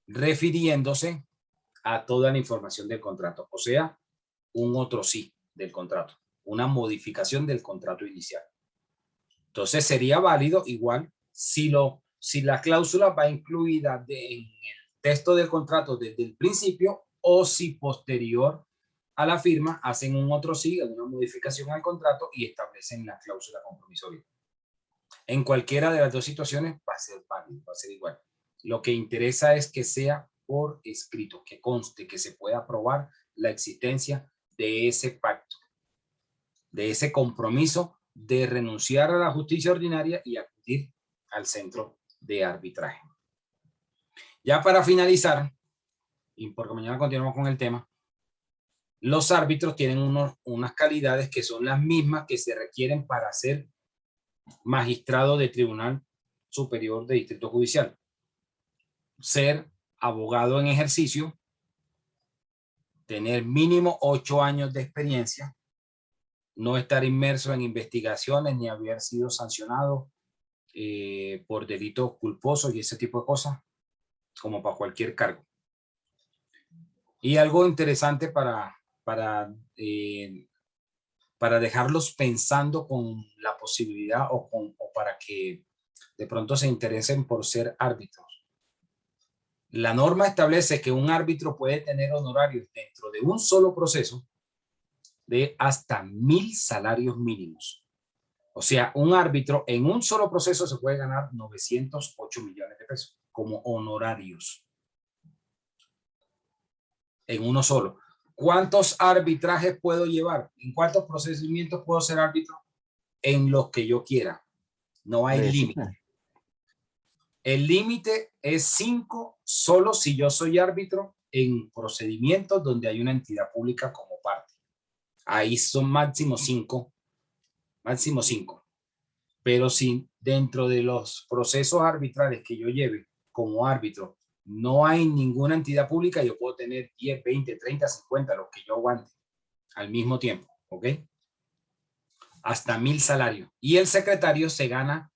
refiriéndose a toda la información del contrato, o sea, un otro sí del contrato, una modificación del contrato inicial. Entonces sería válido igual si la cláusula va incluida en el texto del contrato desde el principio, o si posterior a la firma hacen un otro sí, una modificación al contrato y establecen la cláusula compromisoria. En cualquiera de las dos situaciones va a ser válido, va a ser igual. Lo que interesa es que sea por escrito, que conste, que se pueda probar la existencia de ese pacto, de ese compromiso de renunciar a la justicia ordinaria y acudir al centro de arbitraje. Ya para finalizar, y porque mañana continuamos con el tema, los árbitros tienen unas calidades que son las mismas que se requieren para ser magistrado de Tribunal Superior de Distrito Judicial. Ser abogado en ejercicio, tener mínimo 8 años de experiencia, no estar inmerso en investigaciones ni haber sido sancionado por delitos culposos y ese tipo de cosas, como para cualquier cargo. Y algo interesante para dejarlos pensando con la posibilidad o para que de pronto se interesen por ser árbitros. La norma establece que un árbitro puede tener honorarios dentro de un solo proceso de hasta 1.000 salarios mínimos. O sea, un árbitro en un solo proceso se puede ganar 908 millones de pesos como honorarios. En uno solo. ¿Cuántos arbitrajes puedo llevar? ¿En cuántos procedimientos puedo ser árbitro? En los que yo quiera. No hay límite. El límite es 5 solo si yo soy árbitro en procedimientos donde hay una entidad pública como parte. Ahí son máximo 5. Máximo 5. Pero si dentro de los procesos arbitrales que yo lleve como árbitro no hay ninguna entidad pública, yo puedo tener 10, 20, 30, 50, los que yo aguante al mismo tiempo. ¿Ok? Hasta 1.000 salarios. Y el secretario se gana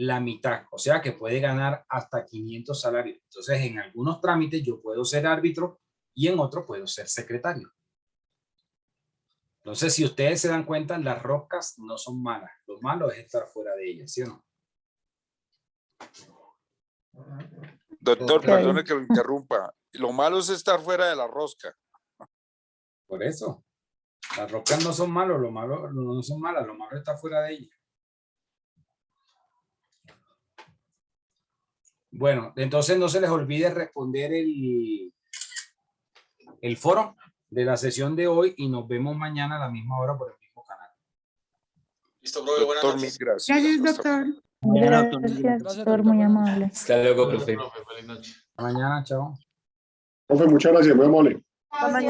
la mitad, o sea que puede ganar hasta 500 salarios. Entonces, en algunos trámites yo puedo ser árbitro y en otros puedo ser secretario. Entonces, si ustedes se dan cuenta, las roscas no son malas. Lo malo es estar fuera de ellas, ¿sí o no? Doctor, perdone que lo interrumpa. Lo malo es estar fuera de la rosca. Por eso. Las roscas no son malas, lo malo no son malas, lo malo está fuera de ellas. Bueno, entonces no se les olvide responder el foro de la sesión de hoy y nos vemos mañana a la misma hora por el mismo canal. Listo, profe, buenas Doctor, noches. mil gracias. Gracias, doctor. Gracias, doctor, muy amable. Hasta luego, profe. Feliz noche. Mañana, chao. Profe, muchas gracias, muy amable. Hasta mañana.